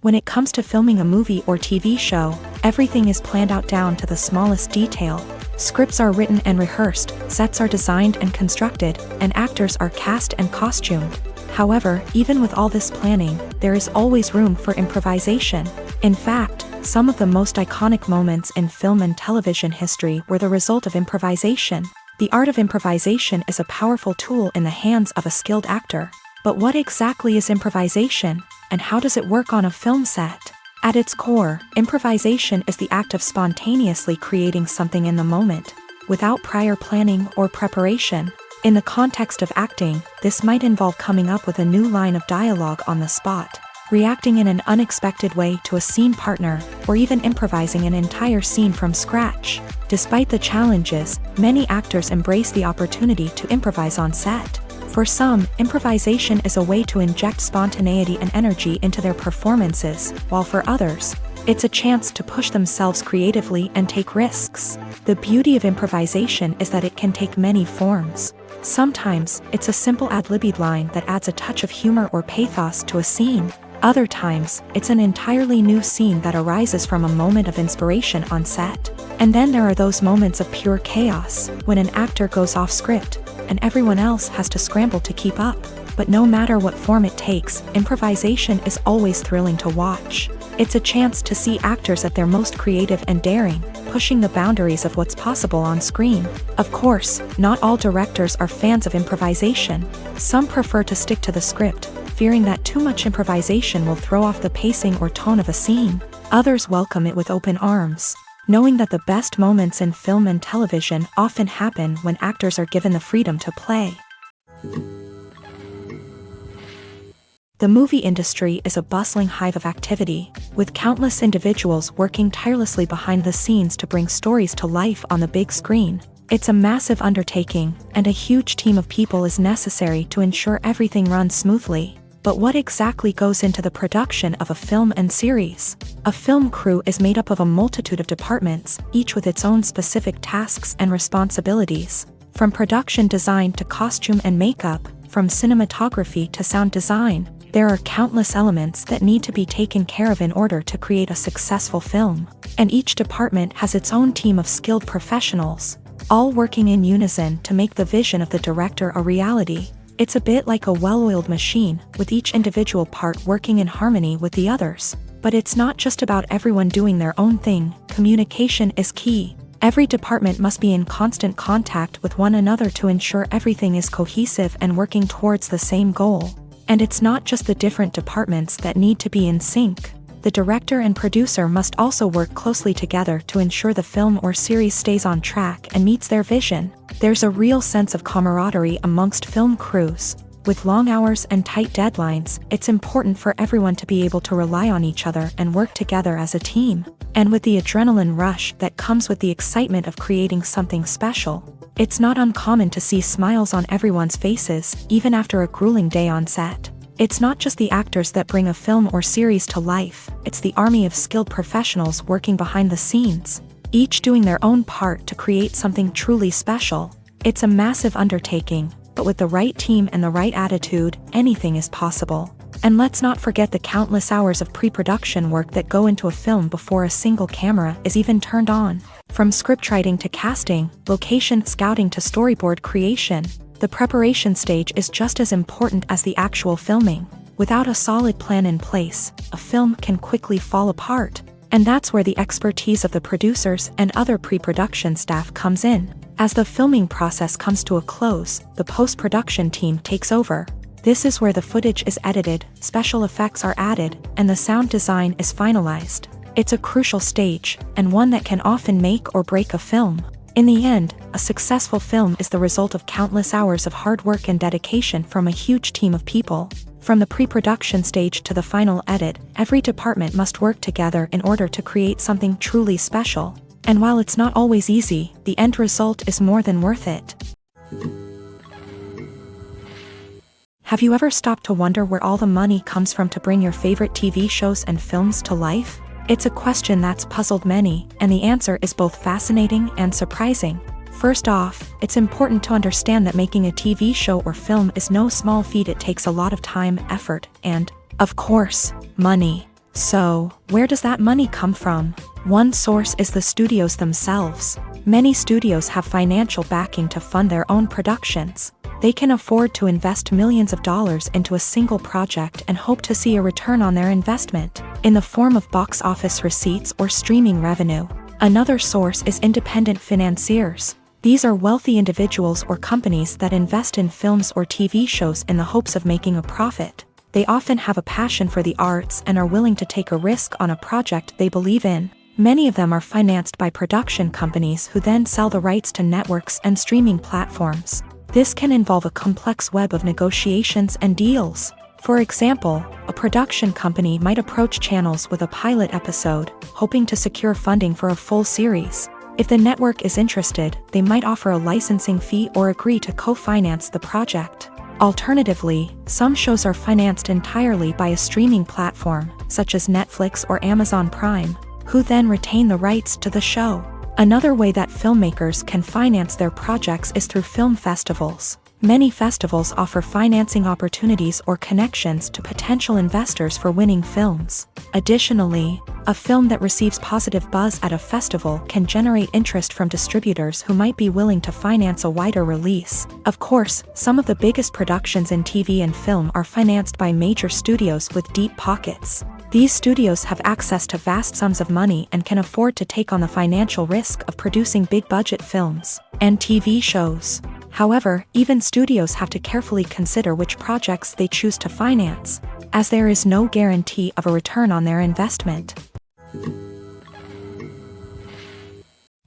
When it comes to filming a movie or TV show, everything is planned out down to the smallest detail. Scripts are written and rehearsed, sets are designed and constructed, and actors are cast and costumed. However, even with all this planning, there is always room for improvisation. In fact, some of the most iconic moments in film and television history were the result of improvisation. The art of improvisation is a powerful tool in the hands of a skilled actor. But what exactly is improvisation, and how does it work on a film set? At its core, improvisation is the act of spontaneously creating something in the moment, without prior planning or preparation. In the context of acting, this might involve coming up with a new line of dialogue on the spot, reacting in an unexpected way to a scene partner, or even improvising an entire scene from scratch. Despite the challenges, many actors embrace the opportunity to improvise on set. For some, improvisation is a way to inject spontaneity and energy into their performances, while for others, it's a chance to push themselves creatively and take risks. The beauty of improvisation is that it can take many forms. Sometimes, it's a simple ad-libbed line that adds a touch of humor or pathos to a scene. Other times, it's an entirely new scene that arises from a moment of inspiration on set. And then there are those moments of pure chaos, when an actor goes off script, and everyone else has to scramble to keep up. But no matter what form it takes, improvisation is always thrilling to watch. It's a chance to see actors at their most creative and daring, pushing the boundaries of what's possible on screen. Of course, not all directors are fans of improvisation. Some prefer to stick to the script, fearing that too much improvisation will throw off the pacing or tone of a scene. Others welcome it with open arms, knowing that the best moments in film and television often happen when actors are given the freedom to play. The movie industry is a bustling hive of activity, with countless individuals working tirelessly behind the scenes to bring stories to life on the big screen. It's a massive undertaking, and a huge team of people is necessary to ensure everything runs smoothly. But what exactly goes into the production of a film and series? A film crew is made up of a multitude of departments, each with its own specific tasks and responsibilities. From production design to costume and makeup, from cinematography to sound design, there are countless elements that need to be taken care of in order to create a successful film. And each department has its own team of skilled professionals, all working in unison to make the vision of the director a reality. It's a bit like a well-oiled machine, with each individual part working in harmony with the others. But it's not just about everyone doing their own thing. Communication is key. Every department must be in constant contact with one another to ensure everything is cohesive and working towards the same goal. And it's not just the different departments that need to be in sync. The director and producer must also work closely together to ensure the film or series stays on track and meets their vision. There's a real sense of camaraderie amongst film crews, With long hours and tight deadlines, it's important for everyone to be able to rely on each other and work together as a team. And with the adrenaline rush that comes with the excitement of creating something special, it's not uncommon to see smiles on everyone's faces, even after a grueling day on set. It's not just the actors that bring a film or series to life, it's the army of skilled professionals working behind the scenes, each doing their own part to create something truly special. It's a massive undertaking, but with the right team and the right attitude, anything is possible. And let's not forget the countless hours of pre-production work that go into a film before a single camera is even turned on. From scriptwriting to casting, location scouting to storyboard creation, the preparation stage is just as important as the actual filming. Without a solid plan in place, a film can quickly fall apart. And that's where the expertise of the producers and other pre-production staff comes in. As the filming process comes to a close, the post-production team takes over. This is where the footage is edited, special effects are added, and the sound design is finalized. It's a crucial stage, and one that can often make or break a film. In the end, a successful film is the result of countless hours of hard work and dedication from a huge team of people. From the pre-production stage to the final edit, every department must work together in order to create something truly special. And while it's not always easy, the end result is more than worth it. Have you ever stopped to wonder where all the money comes from to bring your favorite TV shows and films to life? It's a question that's puzzled many, and the answer is both fascinating and surprising. First off, it's important to understand that making a TV show or film is no small feat. It takes a lot of time, effort, and, of course, money. So, where does that money come from? One source is the studios themselves. Many studios have financial backing to fund their own productions. They can afford to invest millions of dollars into a single project and hope to see a return on their investment, in the form of box office receipts or streaming revenue. Another source is independent financiers. These are wealthy individuals or companies that invest in films or TV shows in the hopes of making a profit. They often have a passion for the arts and are willing to take a risk on a project they believe in. Many of them are financed by production companies who then sell the rights to networks and streaming platforms. This can involve a complex web of negotiations and deals. For example, a production company might approach channels with a pilot episode, hoping to secure funding for a full series. If the network is interested, they might offer a licensing fee or agree to co-finance the project. Alternatively, some shows are financed entirely by a streaming platform, such as Netflix or Amazon Prime, who then retain the rights to the show. Another way that filmmakers can finance their projects is through film festivals. Many festivals offer financing opportunities or connections to potential investors for winning films. Additionally, a film that receives positive buzz at a festival can generate interest from distributors who might be willing to finance a wider release. Of course, some of the biggest productions in TV and film are financed by major studios with deep pockets. These studios have access to vast sums of money and can afford to take on the financial risk of producing big-budget films and TV shows. However, even studios have to carefully consider which projects they choose to finance, as there is no guarantee of a return on their investment.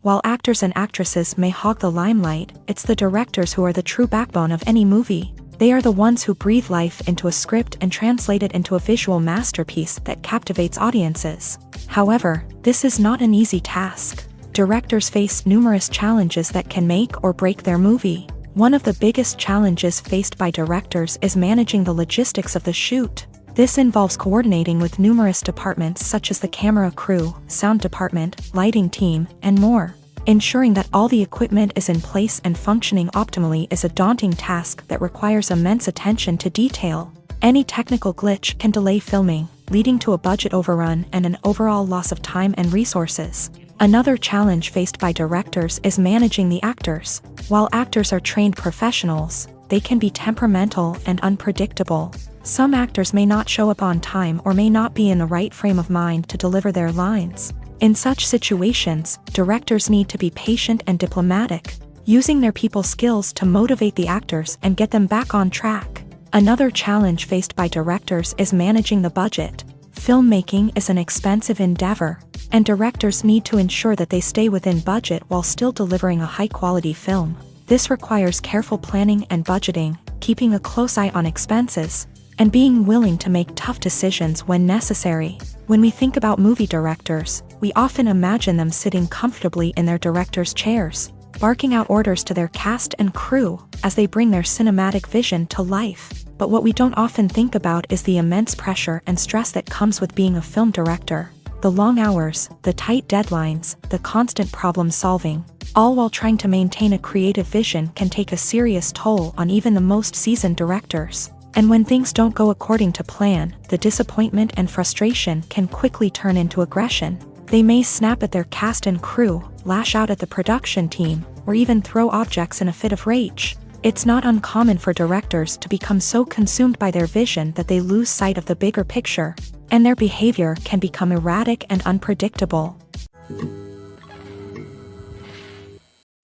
While actors and actresses may hog the limelight, it's the directors who are the true backbone of any movie. They are the ones who breathe life into a script and translate it into a visual masterpiece that captivates audiences. However, this is not an easy task. Directors face numerous challenges that can make or break their movie. One of the biggest challenges faced by directors is managing the logistics of the shoot. This involves coordinating with numerous departments such as the camera crew, sound department, lighting team, and more. Ensuring that all the equipment is in place and functioning optimally is a daunting task that requires immense attention to detail. Any technical glitch can delay filming, leading to a budget overrun and an overall loss of time and resources. Another challenge faced by directors is managing the actors. While actors are trained professionals, they can be temperamental and unpredictable. Some actors may not show up on time or may not be in the right frame of mind to deliver their lines. In such situations, directors need to be patient and diplomatic, using their people skills to motivate the actors and get them back on track. Another challenge faced by directors is managing the budget. Filmmaking is an expensive endeavor, and directors need to ensure that they stay within budget while still delivering a high-quality film. This requires careful planning and budgeting, keeping a close eye on expenses, and being willing to make tough decisions when necessary. When we think about movie directors, we often imagine them sitting comfortably in their director's chairs, barking out orders to their cast and crew as they bring their cinematic vision to life. But what we don't often think about is the immense pressure and stress that comes with being a film director. The long hours, the tight deadlines, the constant problem solving, all while trying to maintain a creative vision can take a serious toll on even the most seasoned directors. And when things don't go according to plan, the disappointment and frustration can quickly turn into aggression. They may snap at their cast and crew, lash out at the production team, or even throw objects in a fit of rage. It's not uncommon for directors to become so consumed by their vision that they lose sight of the bigger picture, and their behavior can become erratic and unpredictable.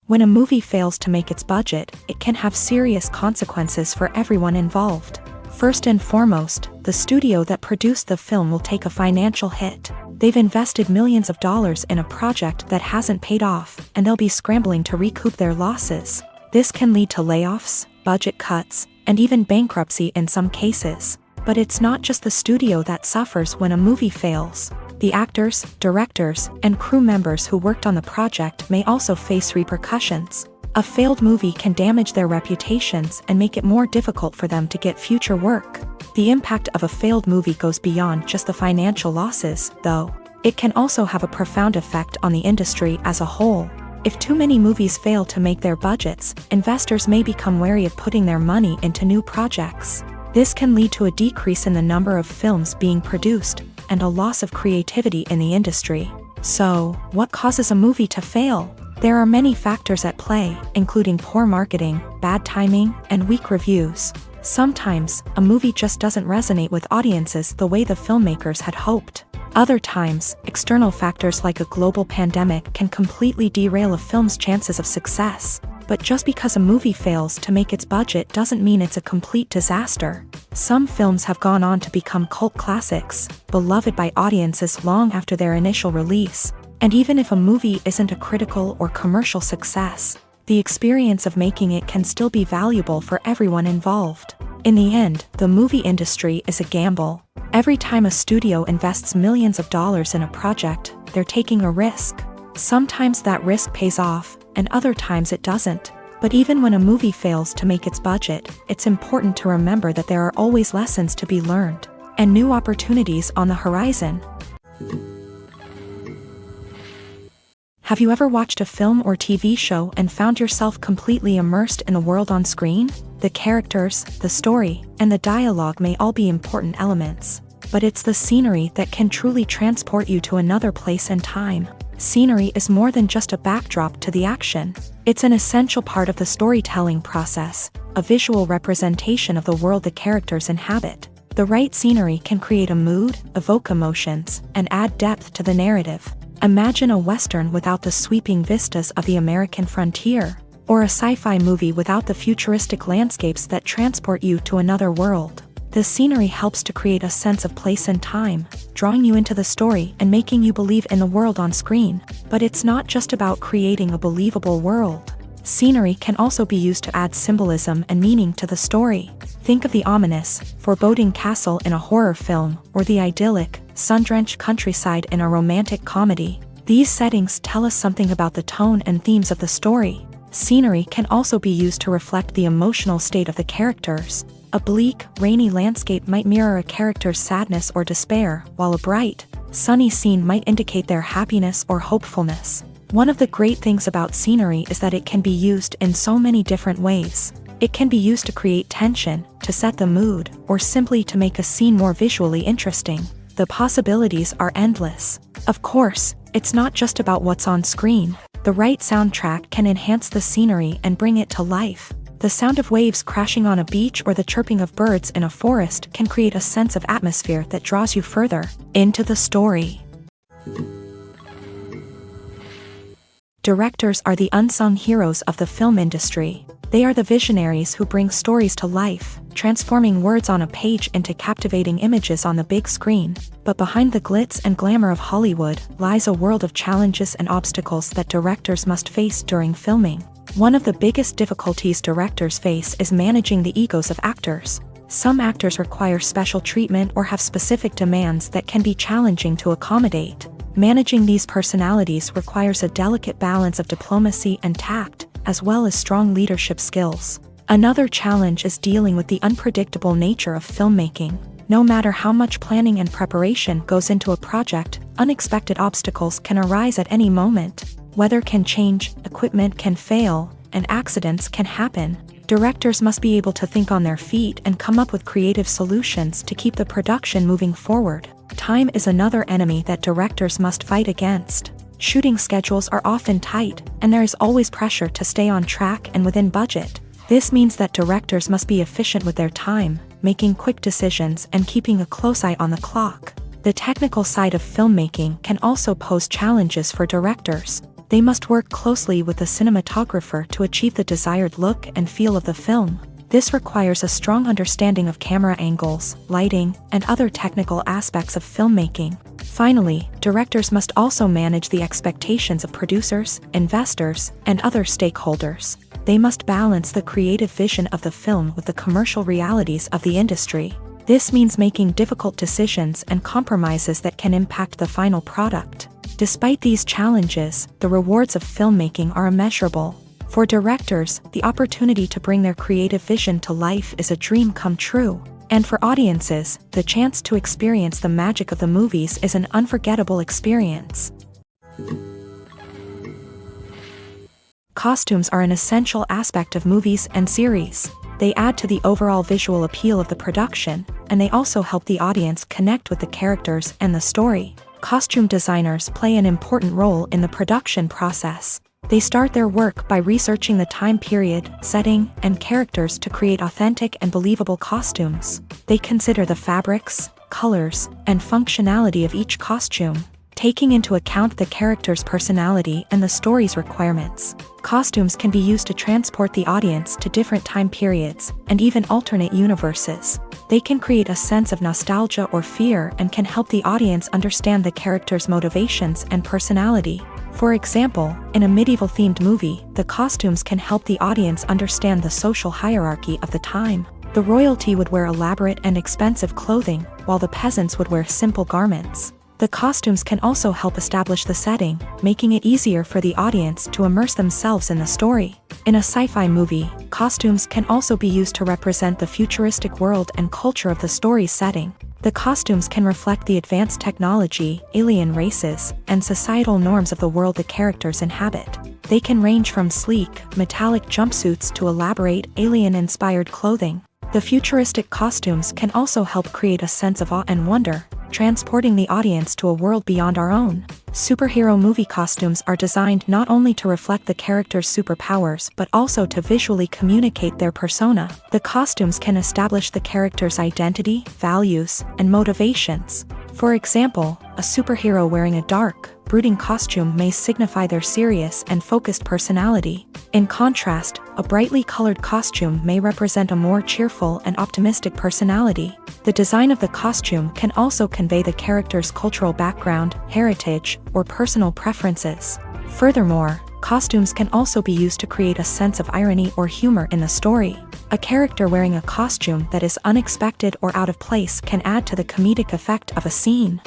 When a movie fails to make its budget, it can have serious consequences for everyone involved. First and foremost, the studio that produced the film will take a financial hit. They've invested millions of dollars in a project that hasn't paid off, and they'll be scrambling to recoup their losses. This can lead to layoffs, budget cuts, and even bankruptcy in some cases. But it's not just the studio that suffers when a movie fails. The actors, directors, and crew members who worked on the project may also face repercussions. A failed movie can damage their reputations and make it more difficult for them to get future work. The impact of a failed movie goes beyond just the financial losses, though. It can also have a profound effect on the industry as a whole. If too many movies fail to make their budgets, investors may become wary of putting their money into new projects. This can lead to a decrease in the number of films being produced, and a loss of creativity in the industry. So, what causes a movie to fail? There are many factors at play, including poor marketing, bad timing, and weak reviews. Sometimes, a movie just doesn't resonate with audiences the way the filmmakers had hoped. Other times, external factors like a global pandemic can completely derail a film's chances of success. But just because a movie fails to make its budget doesn't mean it's a complete disaster. Some films have gone on to become cult classics, beloved by audiences long after their initial release. And even if a movie isn't a critical or commercial success, the experience of making it can still be valuable for everyone involved. In the end, the movie industry is a gamble. Every time a studio invests millions of dollars in a project, they're taking a risk. Sometimes that risk pays off, and other times it doesn't. But even when a movie fails to make its budget, it's important to remember that there are always lessons to be learned, and new opportunities on the horizon. Have you ever watched a film or TV show and found yourself completely immersed in the world on screen? The characters, the story, and the dialogue may all be important elements, but it's the scenery that can truly transport you to another place and time. Scenery is more than just a backdrop to the action. It's an essential part of the storytelling process, a visual representation of the world the characters inhabit. The right scenery can create a mood, evoke emotions, and add depth to the narrative. Imagine a Western without the sweeping vistas of the American frontier, or a sci-fi movie without the futuristic landscapes that transport you to another world. The scenery helps to create a sense of place and time, drawing you into the story and making you believe in the world on screen. But it's not just about creating a believable world. Scenery can also be used to add symbolism and meaning to the story. Think of the ominous, foreboding castle in a horror film, or the idyllic, sun-drenched countryside in a romantic comedy. These settings tell us something about the tone and themes of the story. Scenery can also be used to reflect the emotional state of the characters. A bleak, rainy landscape might mirror a character's sadness or despair, while a bright, sunny scene might indicate their happiness or hopefulness. One of the great things about scenery is that it can be used in so many different ways. It can be used to create tension, to set the mood, or simply to make a scene more visually interesting. The possibilities are endless. Of course, it's not just about what's on screen. The right soundtrack can enhance the scenery and bring it to life. The sound of waves crashing on a beach or the chirping of birds in a forest can create a sense of atmosphere that draws you further into the story. Directors are the unsung heroes of the film industry. They are the visionaries who bring stories to life, transforming words on a page into captivating images on the big screen. But behind the glitz and glamour of Hollywood lies a world of challenges and obstacles that directors must face during filming. One of the biggest difficulties directors face is managing the egos of actors. Some actors require special treatment or have specific demands that can be challenging to accommodate. Managing these personalities requires a delicate balance of diplomacy and tact, as well as strong leadership skills. Another challenge is dealing with the unpredictable nature of filmmaking. No matter how much planning and preparation goes into a project, unexpected obstacles can arise at any moment. Weather can change, equipment can fail, and accidents can happen. Directors must be able to think on their feet and come up with creative solutions to keep the production moving forward. Time is another enemy that directors must fight against. Shooting schedules are often tight, and there is always pressure to stay on track and within budget. This means that directors must be efficient with their time, making quick decisions and keeping a close eye on the clock. The technical side of filmmaking can also pose challenges for directors. They must work closely with the cinematographer to achieve the desired look and feel of the film. This requires a strong understanding of camera angles, lighting, and other technical aspects of filmmaking. Finally, directors must also manage the expectations of producers, investors, and other stakeholders. They must balance the creative vision of the film with the commercial realities of the industry. This means making difficult decisions and compromises that can impact the final product. Despite these challenges, the rewards of filmmaking are immeasurable. For directors, the opportunity to bring their creative vision to life is a dream come true. And for audiences, the chance to experience the magic of the movies is an unforgettable experience. Costumes are an essential aspect of movies and series. They add to the overall visual appeal of the production, and they also help the audience connect with the characters and the story. Costume designers play an important role in the production process. They start their work by researching the time period, setting, and characters to create authentic and believable costumes. They consider the fabrics, colors, and functionality of each costume, taking into account the character's personality and the story's requirements. Costumes can be used to transport the audience to different time periods and even alternate universes. They can create a sense of nostalgia or fear and can help the audience understand the character's motivations and personality. For example, in a medieval-themed movie, the costumes can help the audience understand the social hierarchy of the time. The royalty would wear elaborate and expensive clothing, while the peasants would wear simple garments. The costumes can also help establish the setting, making it easier for the audience to immerse themselves in the story. In a sci-fi movie, costumes can also be used to represent the futuristic world and culture of the story's setting. The costumes can reflect the advanced technology, alien races, and societal norms of the world the characters inhabit. They can range from sleek, metallic jumpsuits to elaborate, alien-inspired clothing. The futuristic costumes can also help create a sense of awe and wonder, transporting the audience to a world beyond our own. Superhero movie costumes are designed not only to reflect the character's superpowers but also to visually communicate their persona. The costumes can establish the character's identity, values, and motivations. For example, a superhero wearing a dark, brooding costume may signify their serious and focused personality. In contrast, a brightly colored costume may represent a more cheerful and optimistic personality. The design of the costume can also convey the character's cultural background, heritage, or personal preferences. Furthermore, costumes can also be used to create a sense of irony or humor in the story. A character wearing a costume that is unexpected or out of place can add to the comedic effect of a scene.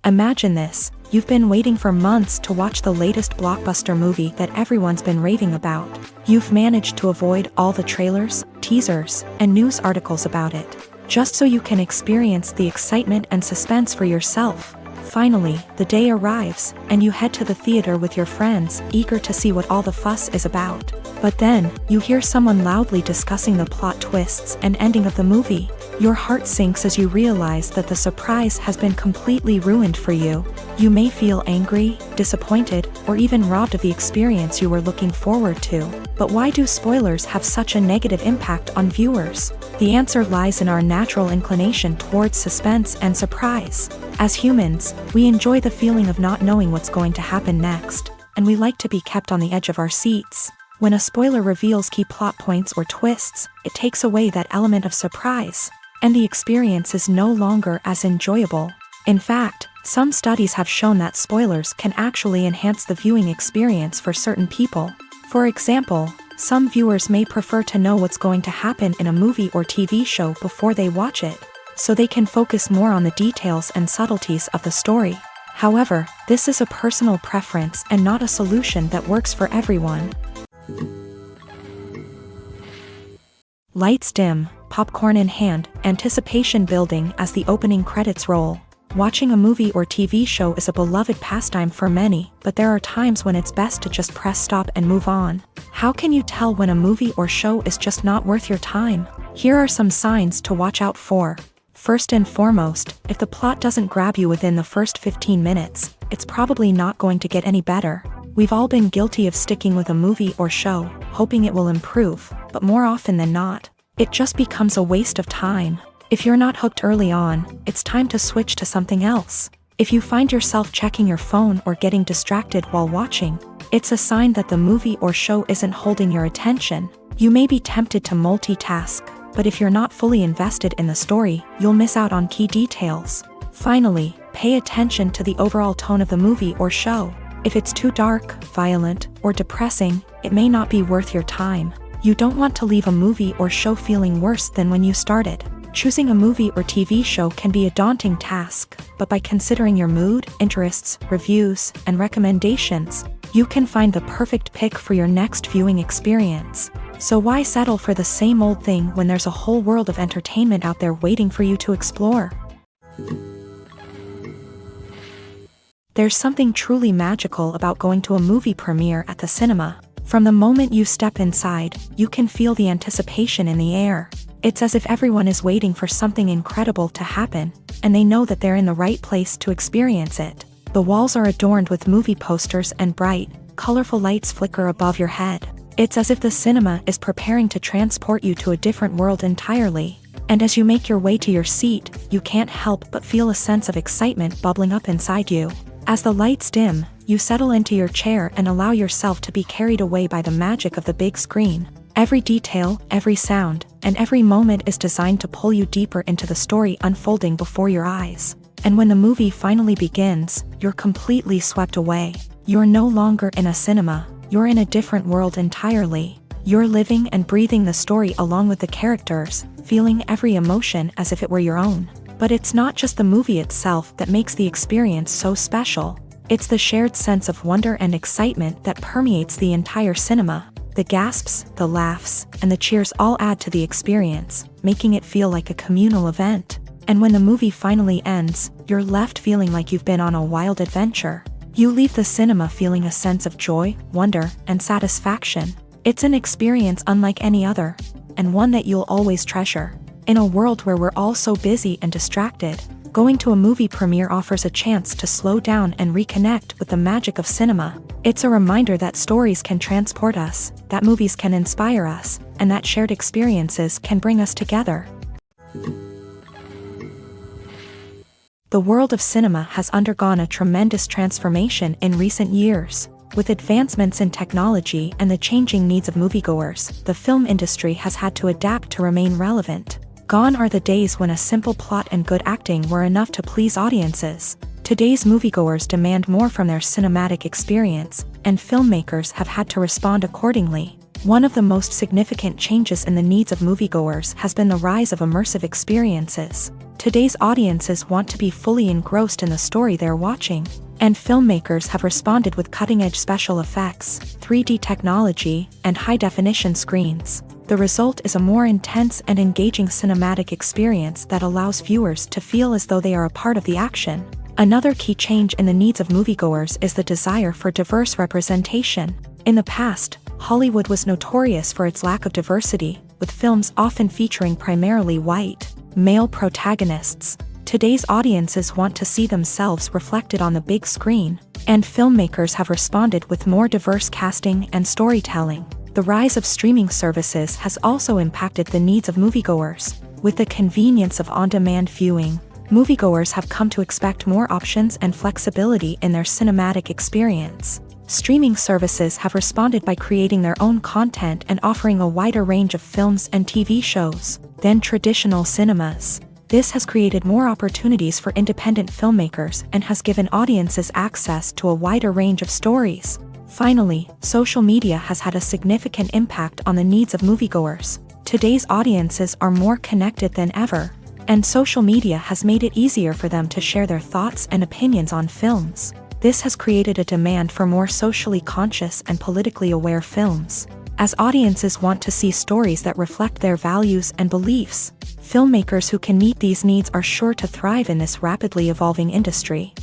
Imagine this. You've been waiting for months to watch the latest blockbuster movie that everyone's been raving about. You've managed to avoid all the trailers, teasers, and news articles about it, just so you can experience the excitement and suspense for yourself. Finally, the day arrives, and you head to the theater with your friends, eager to see what all the fuss is about. But then, you hear someone loudly discussing the plot twists and ending of the movie. Your heart sinks as you realize that the surprise has been completely ruined for you. You may feel angry, disappointed, or even robbed of the experience you were looking forward to. But why do spoilers have such a negative impact on viewers? The answer lies in our natural inclination towards suspense and surprise. As humans, we enjoy the feeling of not knowing what's going to happen next, and we like to be kept on the edge of our seats. When a spoiler reveals key plot points or twists, it takes away that element of surprise, and the experience is no longer as enjoyable. In fact, Some studies have shown that spoilers can actually enhance the viewing experience for certain people. For example, some viewers may prefer to know what's going to happen in a movie or TV show before they watch it, so they can focus more on the details and subtleties of the story. However, this is a personal preference and not a solution that works for everyone. Lights dim, popcorn in hand, anticipation building as the opening credits roll. Watching a movie or TV show is a beloved pastime for many, but there are times when it's best to just press stop and move on. How can you tell when a movie or show is just not worth your time? Here are some signs to watch out for. First and foremost, if the plot doesn't grab you within the first 15 minutes, it's probably not going to get any better. We've all been guilty of sticking with a movie or show, hoping it will improve, but more often than not, it just becomes a waste of time. If you're not hooked early on, it's time to switch to something else. If you find yourself checking your phone or getting distracted while watching, it's a sign that the movie or show isn't holding your attention. You may be tempted to multitask, but if you're not fully invested in the story, you'll miss out on key details. Finally, pay attention to the overall tone of the movie or show. If it's too dark, violent, or depressing, it may not be worth your time. You don't want to leave a movie or show feeling worse than when you started. Choosing a movie or TV show can be a daunting task, but by considering your mood, interests, reviews, and recommendations, you can find the perfect pick for your next viewing experience. So why settle for the same old thing when there's a whole world of entertainment out there waiting for you to explore? There's something truly magical about going to a movie premiere at the cinema. From the moment you step inside, you can feel the anticipation in the air. It's as if everyone is waiting for something incredible to happen, and they know that they're in the right place to experience it. The walls are adorned with movie posters and bright, colorful lights flicker above your head. It's as if the cinema is preparing to transport you to a different world entirely. And as you make your way to your seat, you can't help but feel a sense of excitement bubbling up inside you. As the lights dim, you settle into your chair and allow yourself to be carried away by the magic of the big screen. Every detail, every sound, and every moment is designed to pull you deeper into the story unfolding before your eyes. And when the movie finally begins, you're completely swept away. You're no longer in a cinema, you're in a different world entirely. You're living and breathing the story along with the characters, feeling every emotion as if it were your own. But it's not just the movie itself that makes the experience so special. It's the shared sense of wonder and excitement that permeates the entire cinema. The gasps, the laughs, and the cheers all add to the experience, making it feel like a communal event. And when the movie finally ends, you're left feeling like you've been on a wild adventure. You leave the cinema feeling a sense of joy, wonder, and satisfaction. It's an experience unlike any other, and one that you'll always treasure. In a world where we're all so busy and distracted, going to a movie premiere offers a chance to slow down and reconnect with the magic of cinema. It's a reminder that stories can transport us, that movies can inspire us, and that shared experiences can bring us together. The world of cinema has undergone a tremendous transformation in recent years. With advancements in technology and the changing needs of moviegoers, the film industry has had to adapt to remain relevant. Gone are the days when a simple plot and good acting were enough to please audiences. Today's moviegoers demand more from their cinematic experience, and filmmakers have had to respond accordingly. One of the most significant changes in the needs of moviegoers has been the rise of immersive experiences. Today's audiences want to be fully engrossed in the story they're watching, and filmmakers have responded with cutting-edge special effects, 3D technology, and high-definition screens. The result is a more intense and engaging cinematic experience that allows viewers to feel as though they are a part of the action. Another key change in the needs of moviegoers is the desire for diverse representation. In the past, Hollywood was notorious for its lack of diversity, with films often featuring primarily white, male protagonists. Today's audiences want to see themselves reflected on the big screen, and filmmakers have responded with more diverse casting and storytelling. The rise of streaming services has also impacted the needs of moviegoers. With the convenience of on-demand viewing, moviegoers have come to expect more options and flexibility in their cinematic experience. Streaming services have responded by creating their own content and offering a wider range of films and TV shows than traditional cinemas. This has created more opportunities for independent filmmakers and has given audiences access to a wider range of stories. Finally, social media has had a significant impact on the needs of moviegoers. Today's audiences are more connected than ever, and social media has made it easier for them to share their thoughts and opinions on films. This has created a demand for more socially conscious and politically aware films. As audiences want to see stories that reflect their values and beliefs, filmmakers who can meet these needs are sure to thrive in this rapidly evolving industry.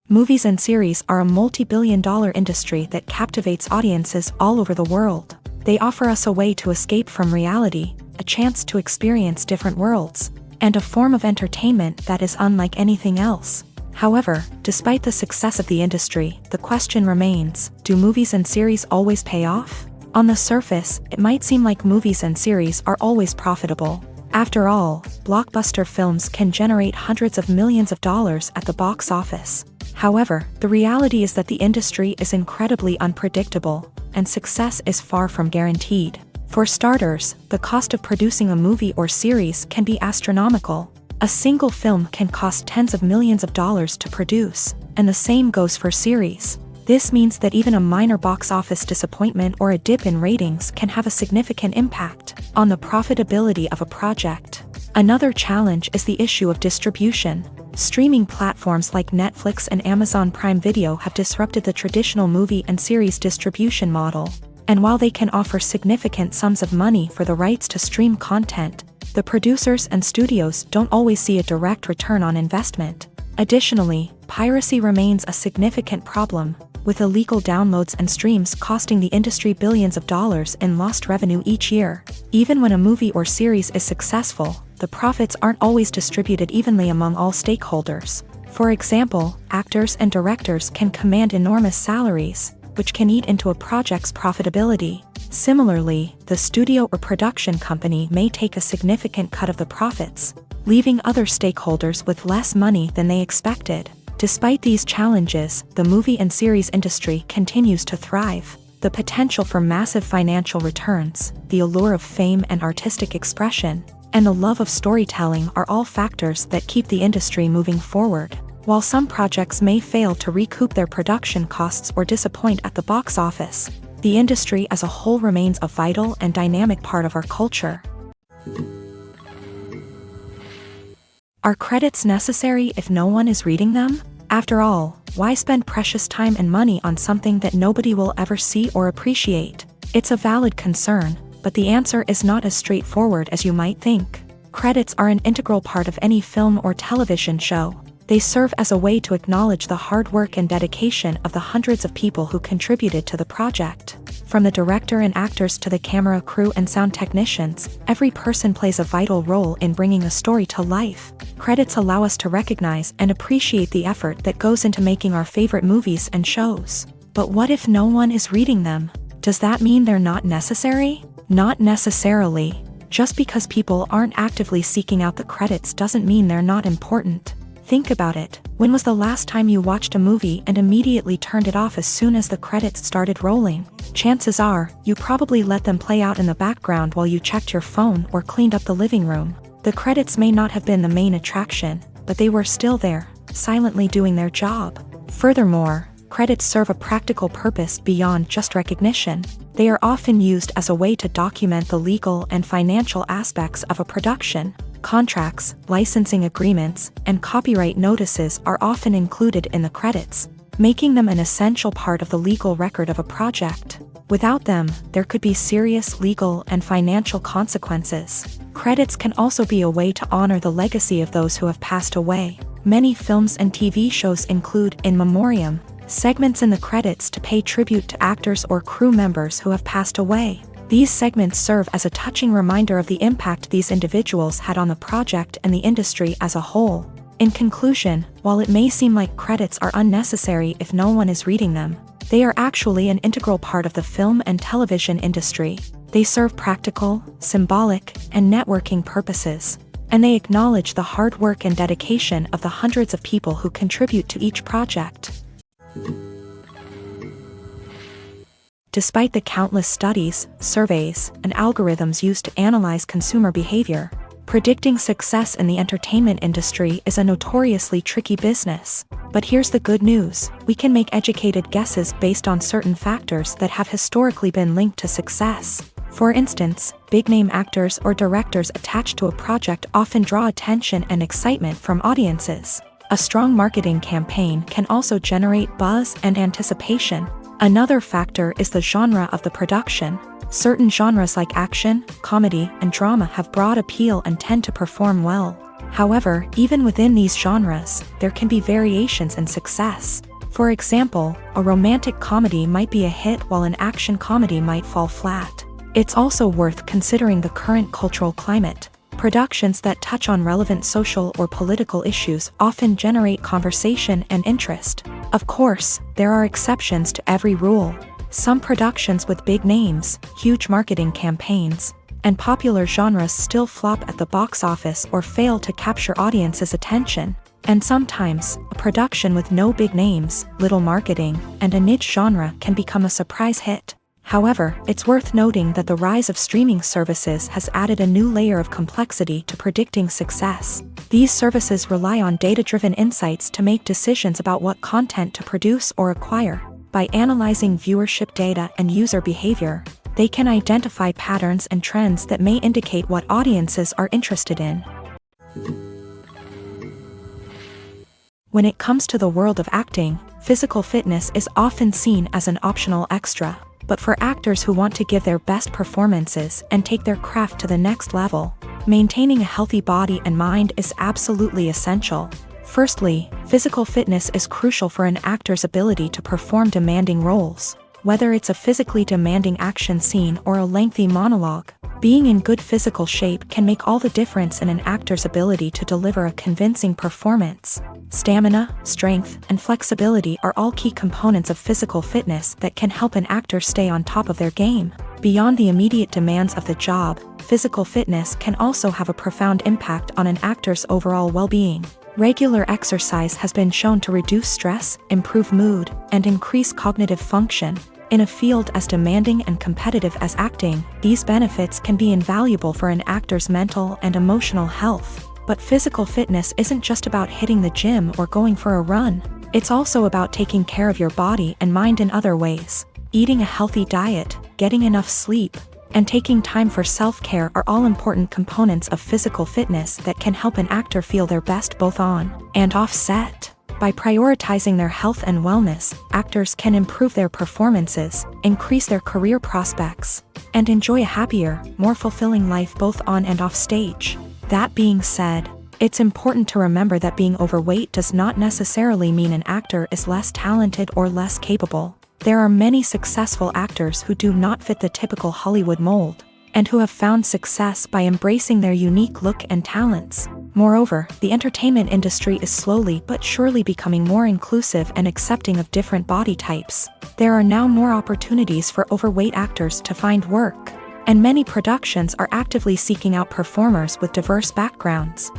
Movies and series are a multi-billion-dollar industry that captivates audiences all over the world. They offer us a way to escape from reality, a chance to experience different worlds, and a form of entertainment that is unlike anything else. However, despite the success of the industry, the question remains, do movies and series always pay off? On the surface, it might seem like movies and series are always profitable. After all, blockbuster films can generate hundreds of millions of dollars at the box office. However, the reality is that the industry is incredibly unpredictable, and success is far from guaranteed. For starters, the cost of producing a movie or series can be astronomical. A single film can cost tens of millions of dollars to produce, and the same goes for series. This means that even a minor box office disappointment or a dip in ratings can have a significant impact on the profitability of a project. Another challenge is the issue of distribution. Streaming platforms like Netflix and Amazon Prime Video have disrupted the traditional movie and series distribution model. And while they can offer significant sums of money for the rights to stream content, the producers and studios don't always see a direct return on investment. Additionally, piracy remains a significant problem, with illegal downloads and streams costing the industry billions of dollars in lost revenue each year. Even when a movie or series is successful, the profits aren't always distributed evenly among all stakeholders. For example, actors and directors can command enormous salaries, which can eat into a project's profitability. Similarly, the studio or production company may take a significant cut of the profits, leaving other stakeholders with less money than they expected. Despite these challenges, the movie and series industry continues to thrive. The potential for massive financial returns, the allure of fame and artistic expression, and the love of storytelling are all factors that keep the industry moving forward. While some projects may fail to recoup their production costs or disappoint at the box office, the industry as a whole remains a vital and dynamic part of our culture. Are credits necessary if no one is reading them? After all, why spend precious time and money on something that nobody will ever see or appreciate? It's a valid concern, but the answer is not as straightforward as you might think. Credits are an integral part of any film or television show. They serve as a way to acknowledge the hard work and dedication of the hundreds of people who contributed to the project. From the director and actors to the camera crew and sound technicians, every person plays a vital role in bringing a story to life. Credits allow us to recognize and appreciate the effort that goes into making our favorite movies and shows. But what if no one is reading them? Does that mean they're not necessary? Not necessarily. Just because people aren't actively seeking out the credits doesn't mean they're not important. Think about it. When was the last time you watched a movie and immediately turned it off as soon as the credits started rolling? Chances are, you probably let them play out in the background while you checked your phone or cleaned up the living room. The credits may not have been the main attraction, but they were still there, silently doing their job. Furthermore, credits serve a practical purpose beyond just recognition. They are often used as a way to document the legal and financial aspects of a production. Contracts, licensing agreements, and copyright notices are often included in the credits, making them an essential part of the legal record of a project. Without them, there could be serious legal and financial consequences. Credits can also be a way to honor the legacy of those who have passed away. Many films and TV shows include in memoriam segments in the credits to pay tribute to actors or crew members who have passed away. These segments serve as a touching reminder of the impact these individuals had on the project and the industry as a whole. In conclusion, while it may seem like credits are unnecessary if no one is reading them, they are actually an integral part of the film and television industry. They serve practical, symbolic, and networking purposes, and they acknowledge the hard work and dedication of the hundreds of people who contribute to each project. Despite the countless studies, surveys, and algorithms used to analyze consumer behavior, predicting success in the entertainment industry is a notoriously tricky business. But here's the good news: we can make educated guesses based on certain factors that have historically been linked to success. For instance, big-name actors or directors attached to a project often draw attention and excitement from audiences. A strong marketing campaign can also generate buzz and anticipation. Another factor is the genre of the production. Certain genres like action, comedy, and drama have broad appeal and tend to perform well. However, even within these genres, there can be variations in success. For example, a romantic comedy might be a hit while an action comedy might fall flat. It's also worth considering the current cultural climate. Productions that touch on relevant social or political issues often generate conversation and interest. Of course, there are exceptions to every rule. Some productions with big names, huge marketing campaigns, and popular genres still flop at the box office or fail to capture audiences' attention. And sometimes, a production with no big names, little marketing, and a niche genre can become a surprise hit. However, it's worth noting that the rise of streaming services has added a new layer of complexity to predicting success. These services rely on data-driven insights to make decisions about what content to produce or acquire. By analyzing viewership data and user behavior, they can identify patterns and trends that may indicate what audiences are interested in. When it comes to the world of acting, physical fitness is often seen as an optional extra. But for actors who want to give their best performances and take their craft to the next level, maintaining a healthy body and mind is absolutely essential. Firstly, physical fitness is crucial for an actor's ability to perform demanding roles. Whether it's a physically demanding action scene or a lengthy monologue, being in good physical shape can make all the difference in an actor's ability to deliver a convincing performance. Stamina, strength, and flexibility are all key components of physical fitness that can help an actor stay on top of their game. Beyond the immediate demands of the job, physical fitness can also have a profound impact on an actor's overall well-being. Regular exercise has been shown to reduce stress, improve mood, and increase cognitive function. In a field as demanding and competitive as acting, these benefits can be invaluable for an actor's mental and emotional health. But physical fitness isn't just about hitting the gym or going for a run. It's also about taking care of your body and mind in other ways. Eating a healthy diet, getting enough sleep, and taking time for self-care are all important components of physical fitness that can help an actor feel their best both on and off set. By prioritizing their health and wellness, actors can improve their performances, increase their career prospects, and enjoy a happier, more fulfilling life both on and off stage. That being said, it's important to remember that being overweight does not necessarily mean an actor is less talented or less capable. There are many successful actors who do not fit the typical Hollywood mold, and who have found success by embracing their unique look and talents. Moreover, the entertainment industry is slowly but surely becoming more inclusive and accepting of different body types. There are now more opportunities for overweight actors to find work, and many productions are actively seeking out performers with diverse backgrounds.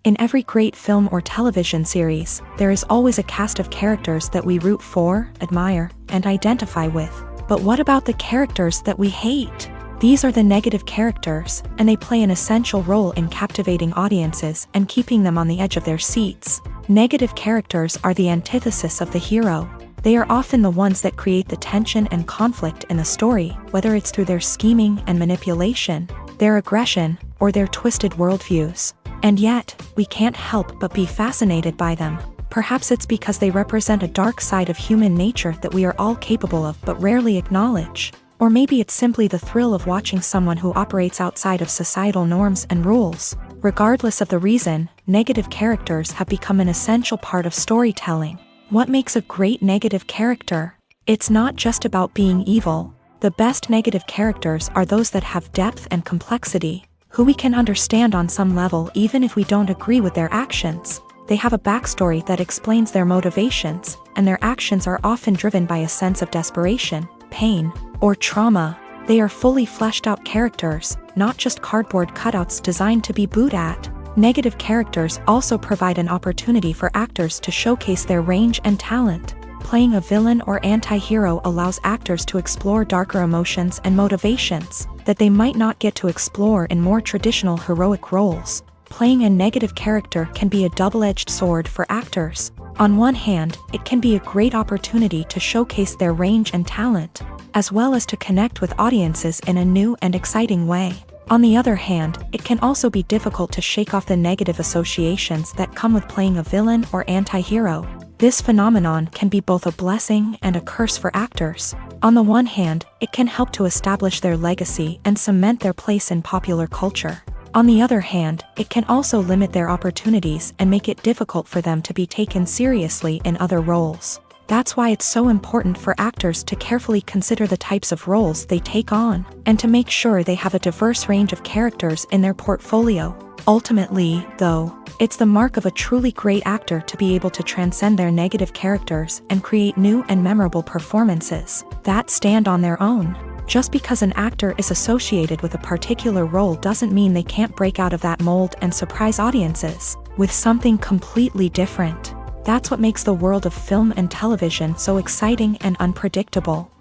In every great film or television series, there is always a cast of characters that we root for, admire, and identify with. But what about the characters that we hate? These are the negative characters, and they play an essential role in captivating audiences and keeping them on the edge of their seats. Negative characters are the antithesis of the hero. They are often the ones that create the tension and conflict in the story, whether it's through their scheming and manipulation, their aggression, or their twisted worldviews. And yet, we can't help but be fascinated by them. Perhaps it's because they represent a dark side of human nature that we are all capable of but rarely acknowledge. Or maybe it's simply the thrill of watching someone who operates outside of societal norms and rules. Regardless of the reason, negative characters have become an essential part of storytelling. What makes a great negative character? It's not just about being evil. The best negative characters are those that have depth and complexity, who we can understand on some level even if we don't agree with their actions. They have a backstory that explains their motivations, and their actions are often driven by a sense of desperation, pain, or trauma. They are fully fleshed out characters, not just cardboard cutouts designed to be booed at. Negative characters also provide an opportunity for actors to showcase their range and talent. Playing a villain or anti-hero allows actors to explore darker emotions and motivations that they might not get to explore in more traditional heroic roles. Playing a negative character can be a double-edged sword for actors. On one hand, it can be a great opportunity to showcase their range and talent, as well as to connect with audiences in a new and exciting way. On the other hand, it can also be difficult to shake off the negative associations that come with playing a villain or anti-hero. This phenomenon can be both a blessing and a curse for actors. On the one hand, it can help to establish their legacy and cement their place in popular culture. On the other hand, it can also limit their opportunities and make it difficult for them to be taken seriously in other roles. That's why it's so important for actors to carefully consider the types of roles they take on, and to make sure they have a diverse range of characters in their portfolio. Ultimately, though, it's the mark of a truly great actor to be able to transcend their negative characters and create new and memorable performances that stand on their own. Just because an actor is associated with a particular role doesn't mean they can't break out of that mold and surprise audiences with something completely different. That's what makes the world of film and television so exciting and unpredictable.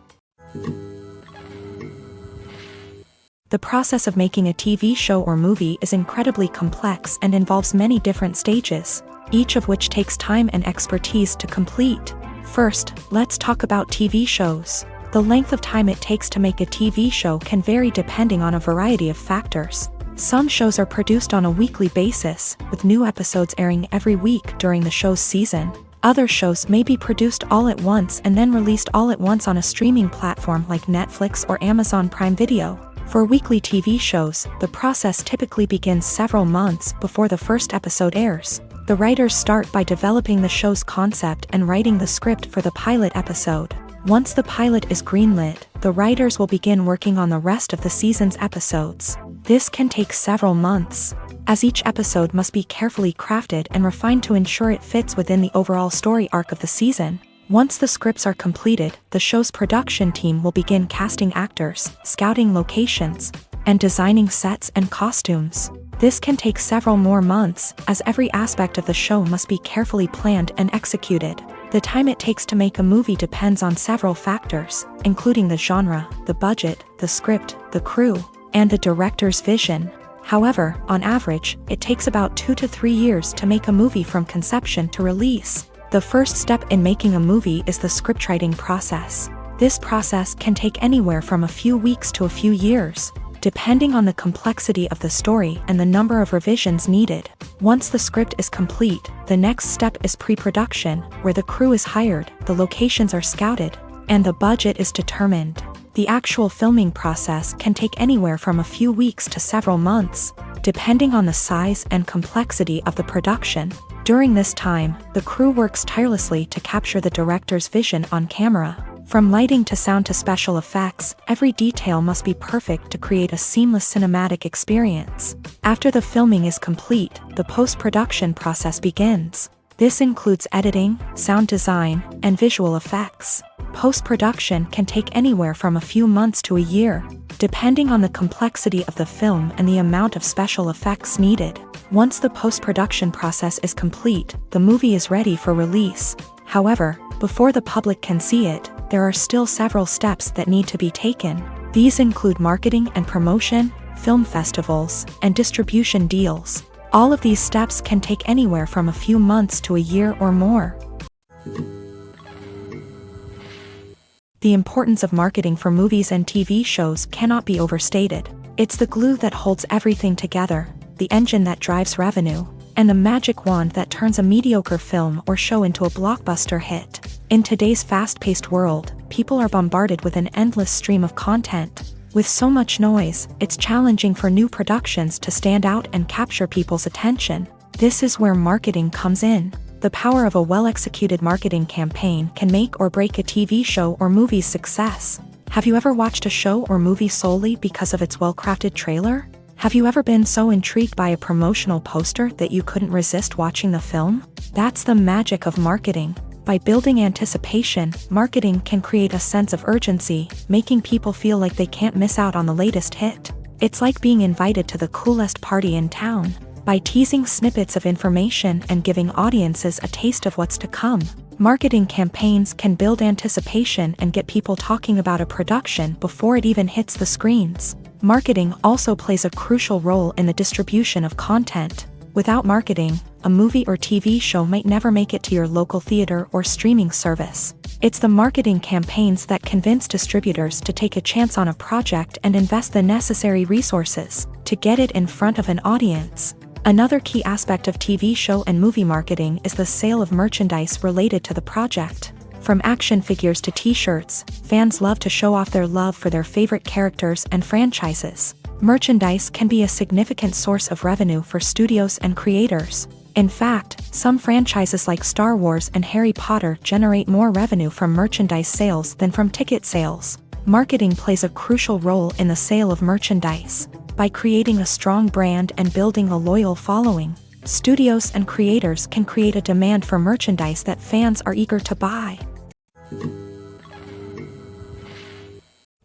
The process of making a TV show or movie is incredibly complex and involves many different stages, each of which takes time and expertise to complete. First, let's talk about TV shows. The length of time it takes to make a TV show can vary depending on a variety of factors. Some shows are produced on a weekly basis, with new episodes airing every week during the show's season. Other shows may be produced all at once and then released all at once on a streaming platform like Netflix or Amazon Prime Video. For weekly TV shows, the process typically begins several months before the first episode airs. The writers start by developing the show's concept and writing the script for the pilot episode. Once the pilot is greenlit, the writers will begin working on the rest of the season's episodes. This can take several months, as each episode must be carefully crafted and refined to ensure it fits within the overall story arc of the season. Once the scripts are completed, the show's production team will begin casting actors, scouting locations, and designing sets and costumes. This can take several more months, as every aspect of the show must be carefully planned and executed. The time it takes to make a movie depends on several factors, including the genre, the budget, the script, the crew, and the director's vision. However, on average, it takes about 2 to 3 years to make a movie from conception to release. The first step in making a movie is the scriptwriting process. This process can take anywhere from a few weeks to a few years, depending on the complexity of the story and the number of revisions needed. Once the script is complete, the next step is pre-production, where the crew is hired, the locations are scouted, and the budget is determined. The actual filming process can take anywhere from a few weeks to several months, depending on the size and complexity of the production. During this time, the crew works tirelessly to capture the director's vision on camera. From lighting to sound to special effects, every detail must be perfect to create a seamless cinematic experience. After the filming is complete, the post-production process begins. This includes editing, sound design, and visual effects. Post-production can take anywhere from a few months to a year, depending on the complexity of the film and the amount of special effects needed. Once the post-production process is complete, the movie is ready for release. However, before the public can see it, there are still several steps that need to be taken. These include marketing and promotion, film festivals, and distribution deals. All of these steps can take anywhere from a few months to a year or more. The importance of marketing for movies and TV shows cannot be overstated. It's the glue that holds everything together, the engine that drives revenue, and the magic wand that turns a mediocre film or show into a blockbuster hit. In today's fast-paced world, people are bombarded with an endless stream of content. With so much noise, it's challenging for new productions to stand out and capture people's attention. This is where marketing comes in. The power of a well-executed marketing campaign can make or break a TV show or movie's success. Have you ever watched a show or movie solely because of its well-crafted trailer? Have you ever been so intrigued by a promotional poster that you couldn't resist watching the film? That's the magic of marketing. By building anticipation, marketing can create a sense of urgency, making people feel like they can't miss out on the latest hit. It's like being invited to the coolest party in town. by teasing snippets of information and giving audiences a taste of what's to come. Marketing campaigns can build anticipation and get people talking about a production before it even hits the screens. Marketing also plays a crucial role in the distribution of content. Without marketing, a movie or TV show might never make it to your local theater or streaming service. It's the marketing campaigns that convince distributors to take a chance on a project and invest the necessary resources to get it in front of an audience. Another key aspect of TV show and movie marketing is the sale of merchandise related to the project. From action figures to t-shirts, fans love to show off their love for their favorite characters and franchises. Merchandise can be a significant source of revenue for studios and creators. In fact, some franchises like Star Wars and Harry Potter generate more revenue from merchandise sales than from ticket sales. Marketing plays a crucial role in the sale of merchandise. By creating a strong brand and building a loyal following, studios and creators can create a demand for merchandise that fans are eager to buy.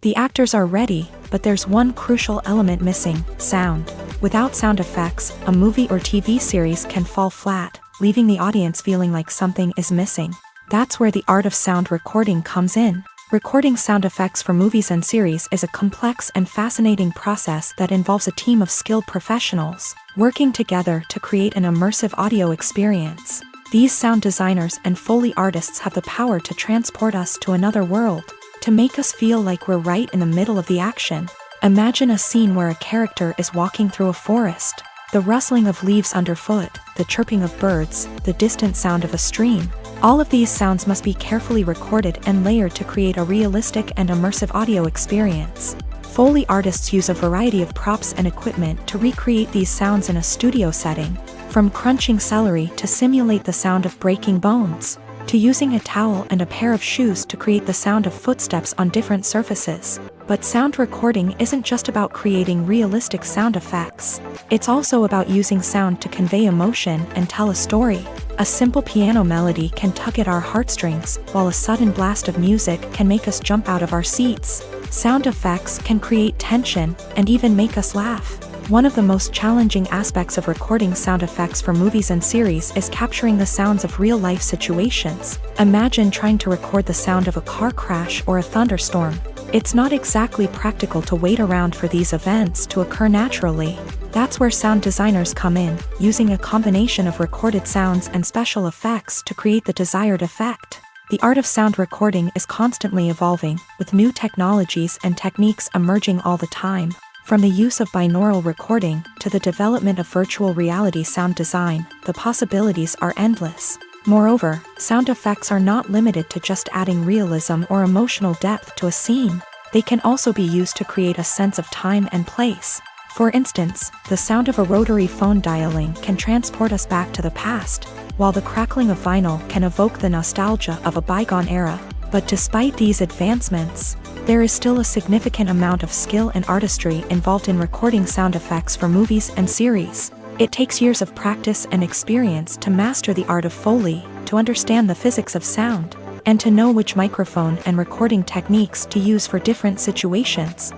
The actors are ready, but there's one crucial element missing: sound. Without sound effects, a movie or TV series can fall flat, leaving the audience feeling like something is missing. That's where the art of sound recording comes in. Recording sound effects for movies and series is a complex and fascinating process that involves a team of skilled professionals working together to create an immersive audio experience. These sound designers and Foley artists have the power to transport us to another world, to make us feel like we're right in the middle of the action. Imagine a scene where a character is walking through a forest. The rustling of leaves underfoot, the chirping of birds, the distant sound of a stream. All of these sounds must be carefully recorded and layered to create a realistic and immersive audio experience. Foley artists use a variety of props and equipment to recreate these sounds in a studio setting, from crunching celery to simulate the sound of breaking bones, to using a towel and a pair of shoes to create the sound of footsteps on different surfaces. But sound recording isn't just about creating realistic sound effects. It's also about using sound to convey emotion and tell a story. A simple piano melody can tug at our heartstrings, while a sudden blast of music can make us jump out of our seats. Sound effects can create tension and even make us laugh. One of the most challenging aspects of recording sound effects for movies and series is capturing the sounds of real-life situations. Imagine trying to record the sound of a car crash or a thunderstorm. It's not exactly practical to wait around for these events to occur naturally. That's where sound designers come in, using a combination of recorded sounds and special effects to create the desired effect. The art of sound recording is constantly evolving, with new technologies and techniques emerging all the time. From the use of binaural recording to the development of virtual reality sound design, the possibilities are endless. Moreover, sound effects are not limited to just adding realism or emotional depth to a scene. They can also be used to create a sense of time and place. For instance, the sound of a rotary phone dialing can transport us back to the past, while the crackling of vinyl can evoke the nostalgia of a bygone era. But despite these advancements, there is still a significant amount of skill and artistry involved in recording sound effects for movies and series. It takes years of practice and experience to master the art of Foley, to understand the physics of sound, and to know which microphone and recording techniques to use for different situations.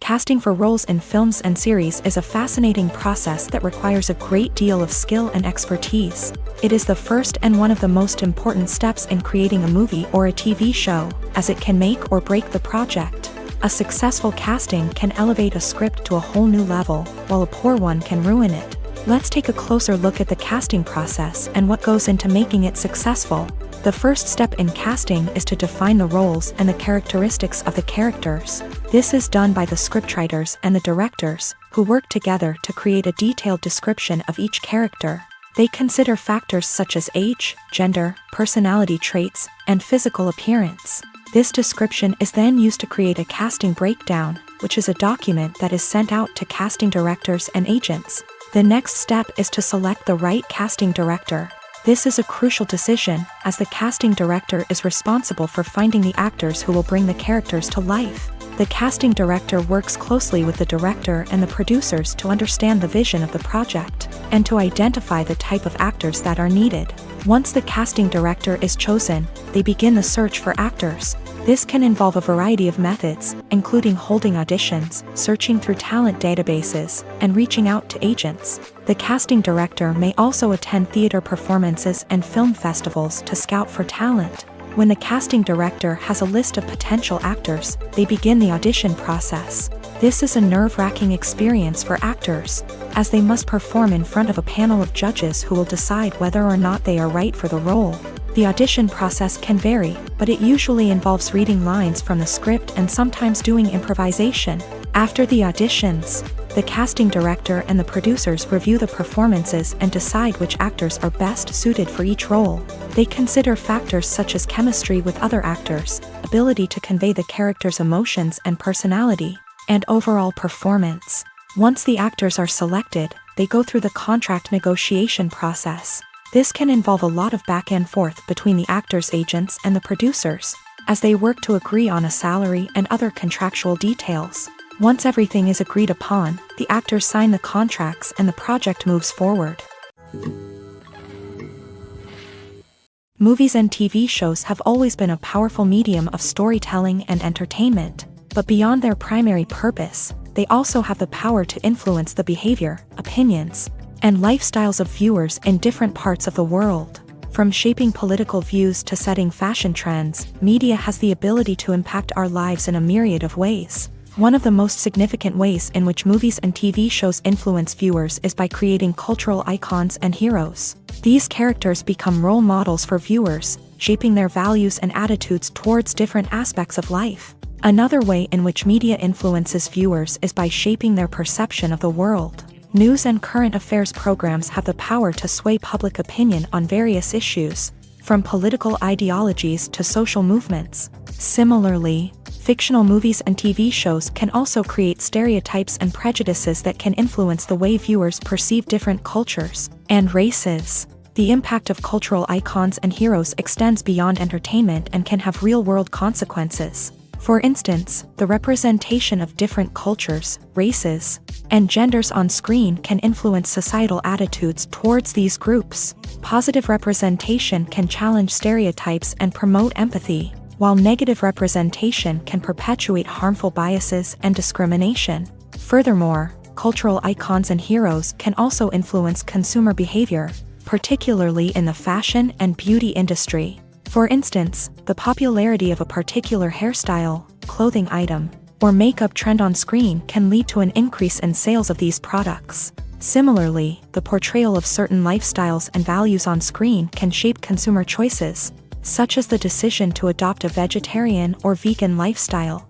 Casting for roles in films and series is a fascinating process that requires a great deal of skill and expertise. It is the first and one of the most important steps in creating a movie or a TV show, as it can make or break the project. A successful casting can elevate a script to a whole new level, while a poor one can ruin it. Let's take a closer look at the casting process and what goes into making it successful. The first step in casting is to define the roles and the characteristics of the characters. This is done by the scriptwriters and the directors, who work together to create a detailed description of each character. They consider factors such as age, gender, personality traits, and physical appearance. This description is then used to create a casting breakdown, which is a document that is sent out to casting directors and agents. The next step is to select the right casting director. This is a crucial decision, as the casting director is responsible for finding the actors who will bring the characters to life. The casting director works closely with the director and the producers to understand the vision of the project, and to identify the type of actors that are needed. Once the casting director is chosen, they begin the search for actors. This can involve a variety of methods, including holding auditions, searching through talent databases, and reaching out to agents. The casting director may also attend theater performances and film festivals to scout for talent. When the casting director has a list of potential actors, they begin the audition process. This is a nerve-wracking experience for actors, as they must perform in front of a panel of judges who will decide whether or not they are right for the role. The audition process can vary, but it usually involves reading lines from the script and sometimes doing improvisation. After the auditions, the casting director and the producers review the performances and decide which actors are best suited for each role. They consider factors such as chemistry with other actors, ability to convey the character's emotions and personality, and overall performance. Once the actors are selected, they go through the contract negotiation process. This can involve a lot of back and forth between the actors' agents and the producers, as they work to agree on a salary and other contractual details. Once everything is agreed upon, the actors sign the contracts and the project moves forward. Movies and TV shows have always been a powerful medium of storytelling and entertainment, but beyond their primary purpose, they also have the power to influence the behavior, opinions, and lifestyles of viewers in different parts of the world. From shaping political views to setting fashion trends, media has the ability to impact our lives in a myriad of ways. One of the most significant ways in which movies and TV shows influence viewers is by creating cultural icons and heroes. These characters become role models for viewers, shaping their values and attitudes towards different aspects of life. Another way in which media influences viewers is by shaping their perception of the world. News and current affairs programs have the power to sway public opinion on various issues, from political ideologies to social movements. Similarly, fictional movies and TV shows can also create stereotypes and prejudices that can influence the way viewers perceive different cultures and races. The impact of cultural icons and heroes extends beyond entertainment and can have real-world consequences. For instance, the representation of different cultures, races, and genders on screen can influence societal attitudes towards these groups. Positive representation can challenge stereotypes and promote empathy, while negative representation can perpetuate harmful biases and discrimination. Furthermore, cultural icons and heroes can also influence consumer behavior, particularly in the fashion and beauty industry. For instance, the popularity of a particular hairstyle, clothing item, or makeup trend on screen can lead to an increase in sales of these products. Similarly, the portrayal of certain lifestyles and values on screen can shape consumer choices, such as the decision to adopt a vegetarian or vegan lifestyle.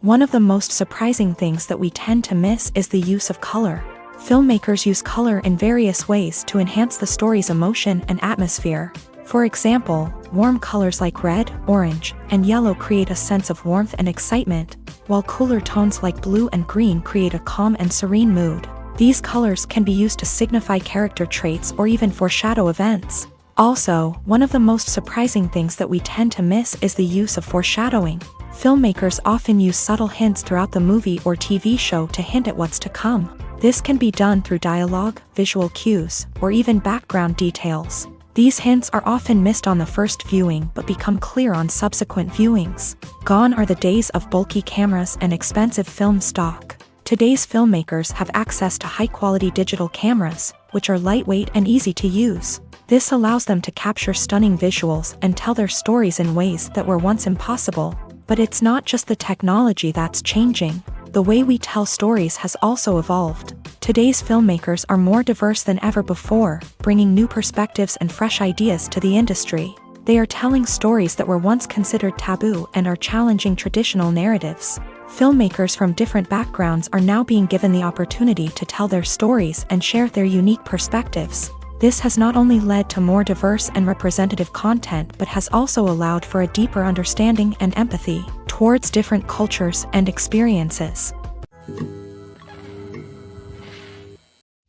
One of the most surprising things that we tend to miss is the use of color. Filmmakers use color in various ways to enhance the story's emotion and atmosphere. For example, warm colors like red, orange, and yellow create a sense of warmth and excitement, while cooler tones like blue and green create a calm and serene mood. These colors can be used to signify character traits or even foreshadow events. Also, one of the most surprising things that we tend to miss is the use of foreshadowing. Filmmakers often use subtle hints throughout the movie or TV show to hint at what's to come. This can be done through dialogue, visual cues, or even background details. These hints are often missed on the first viewing but become clear on subsequent viewings. Gone are the days of bulky cameras and expensive film stock. Today's filmmakers have access to high-quality digital cameras, which are lightweight and easy to use. This allows them to capture stunning visuals and tell their stories in ways that were once impossible. But it's not just the technology that's changing. The way we tell stories has also evolved. Today's filmmakers are more diverse than ever before, bringing new perspectives and fresh ideas to the industry. They are telling stories that were once considered taboo and are challenging traditional narratives. Filmmakers from different backgrounds are now being given the opportunity to tell their stories and share their unique perspectives. This has not only led to more diverse and representative content but has also allowed for a deeper understanding and empathy towards different cultures and experiences.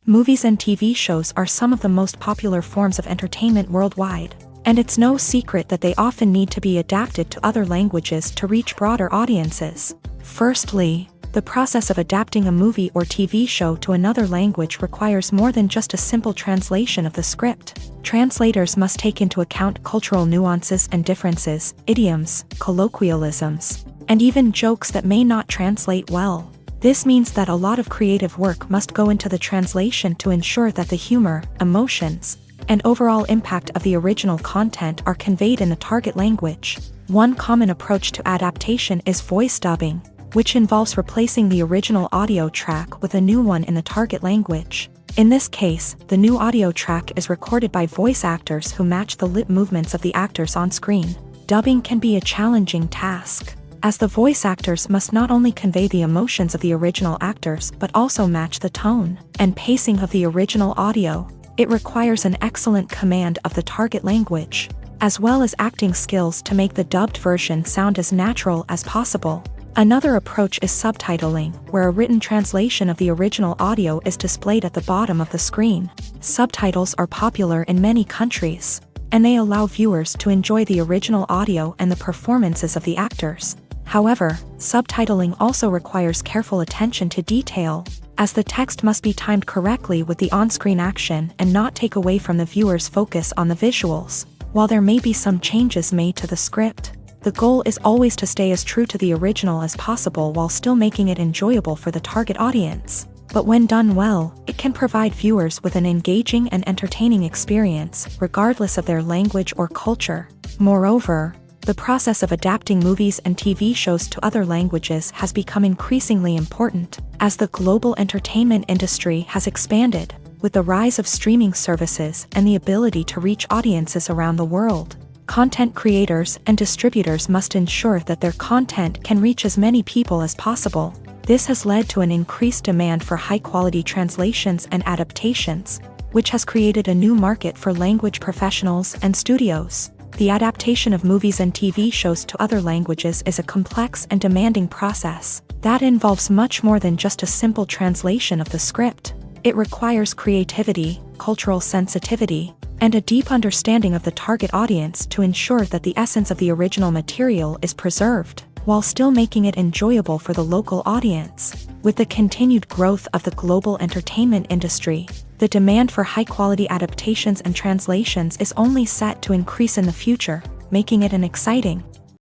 Movies and TV shows are some of the most popular forms of entertainment worldwide, and it's no secret that they often need to be adapted to other languages to reach broader audiences. Firstly, The process of adapting a movie or TV show to another language requires more than just a simple translation of the script. Translators must take into account cultural nuances and differences, idioms, colloquialisms, and even jokes that may not translate well. This means that a lot of creative work must go into the translation to ensure that the humor, emotions, and overall impact of the original content are conveyed in the target language. One common approach to adaptation is voice dubbing, which involves replacing the original audio track with a new one in the target language. In this case, the new audio track is recorded by voice actors who match the lip movements of the actors on screen. Dubbing can be a challenging task, as the voice actors must not only convey the emotions of the original actors but also match the tone and pacing of the original audio. It requires an excellent command of the target language, as well as acting skills to make the dubbed version sound as natural as possible. Another approach is subtitling, where a written translation of the original audio is displayed at the bottom of the screen. Subtitles are popular in many countries, and they allow viewers to enjoy the original audio and the performances of the actors. However, subtitling also requires careful attention to detail, as the text must be timed correctly with the on-screen action and not take away from the viewer's focus on the visuals. While there may be some changes made to the script, the goal is always to stay as true to the original as possible while still making it enjoyable for the target audience. But when done well, it can provide viewers with an engaging and entertaining experience, regardless of their language or culture. Moreover, the process of adapting movies and TV shows to other languages has become increasingly important, as the global entertainment industry has expanded, with the rise of streaming services and the ability to reach audiences around the world. Content creators and distributors must ensure that their content can reach as many people as possible. This has led to an increased demand for high-quality translations and adaptations, which has created a new market for language professionals and studios. The adaptation of movies and TV shows to other languages is a complex and demanding process that involves much more than just a simple translation of the script. It requires creativity, cultural sensitivity, and a deep understanding of the target audience to ensure that the essence of the original material is preserved, while still making it enjoyable for the local audience. With the continued growth of the global entertainment industry, the demand for high-quality adaptations and translations is only set to increase in the future, making it an exciting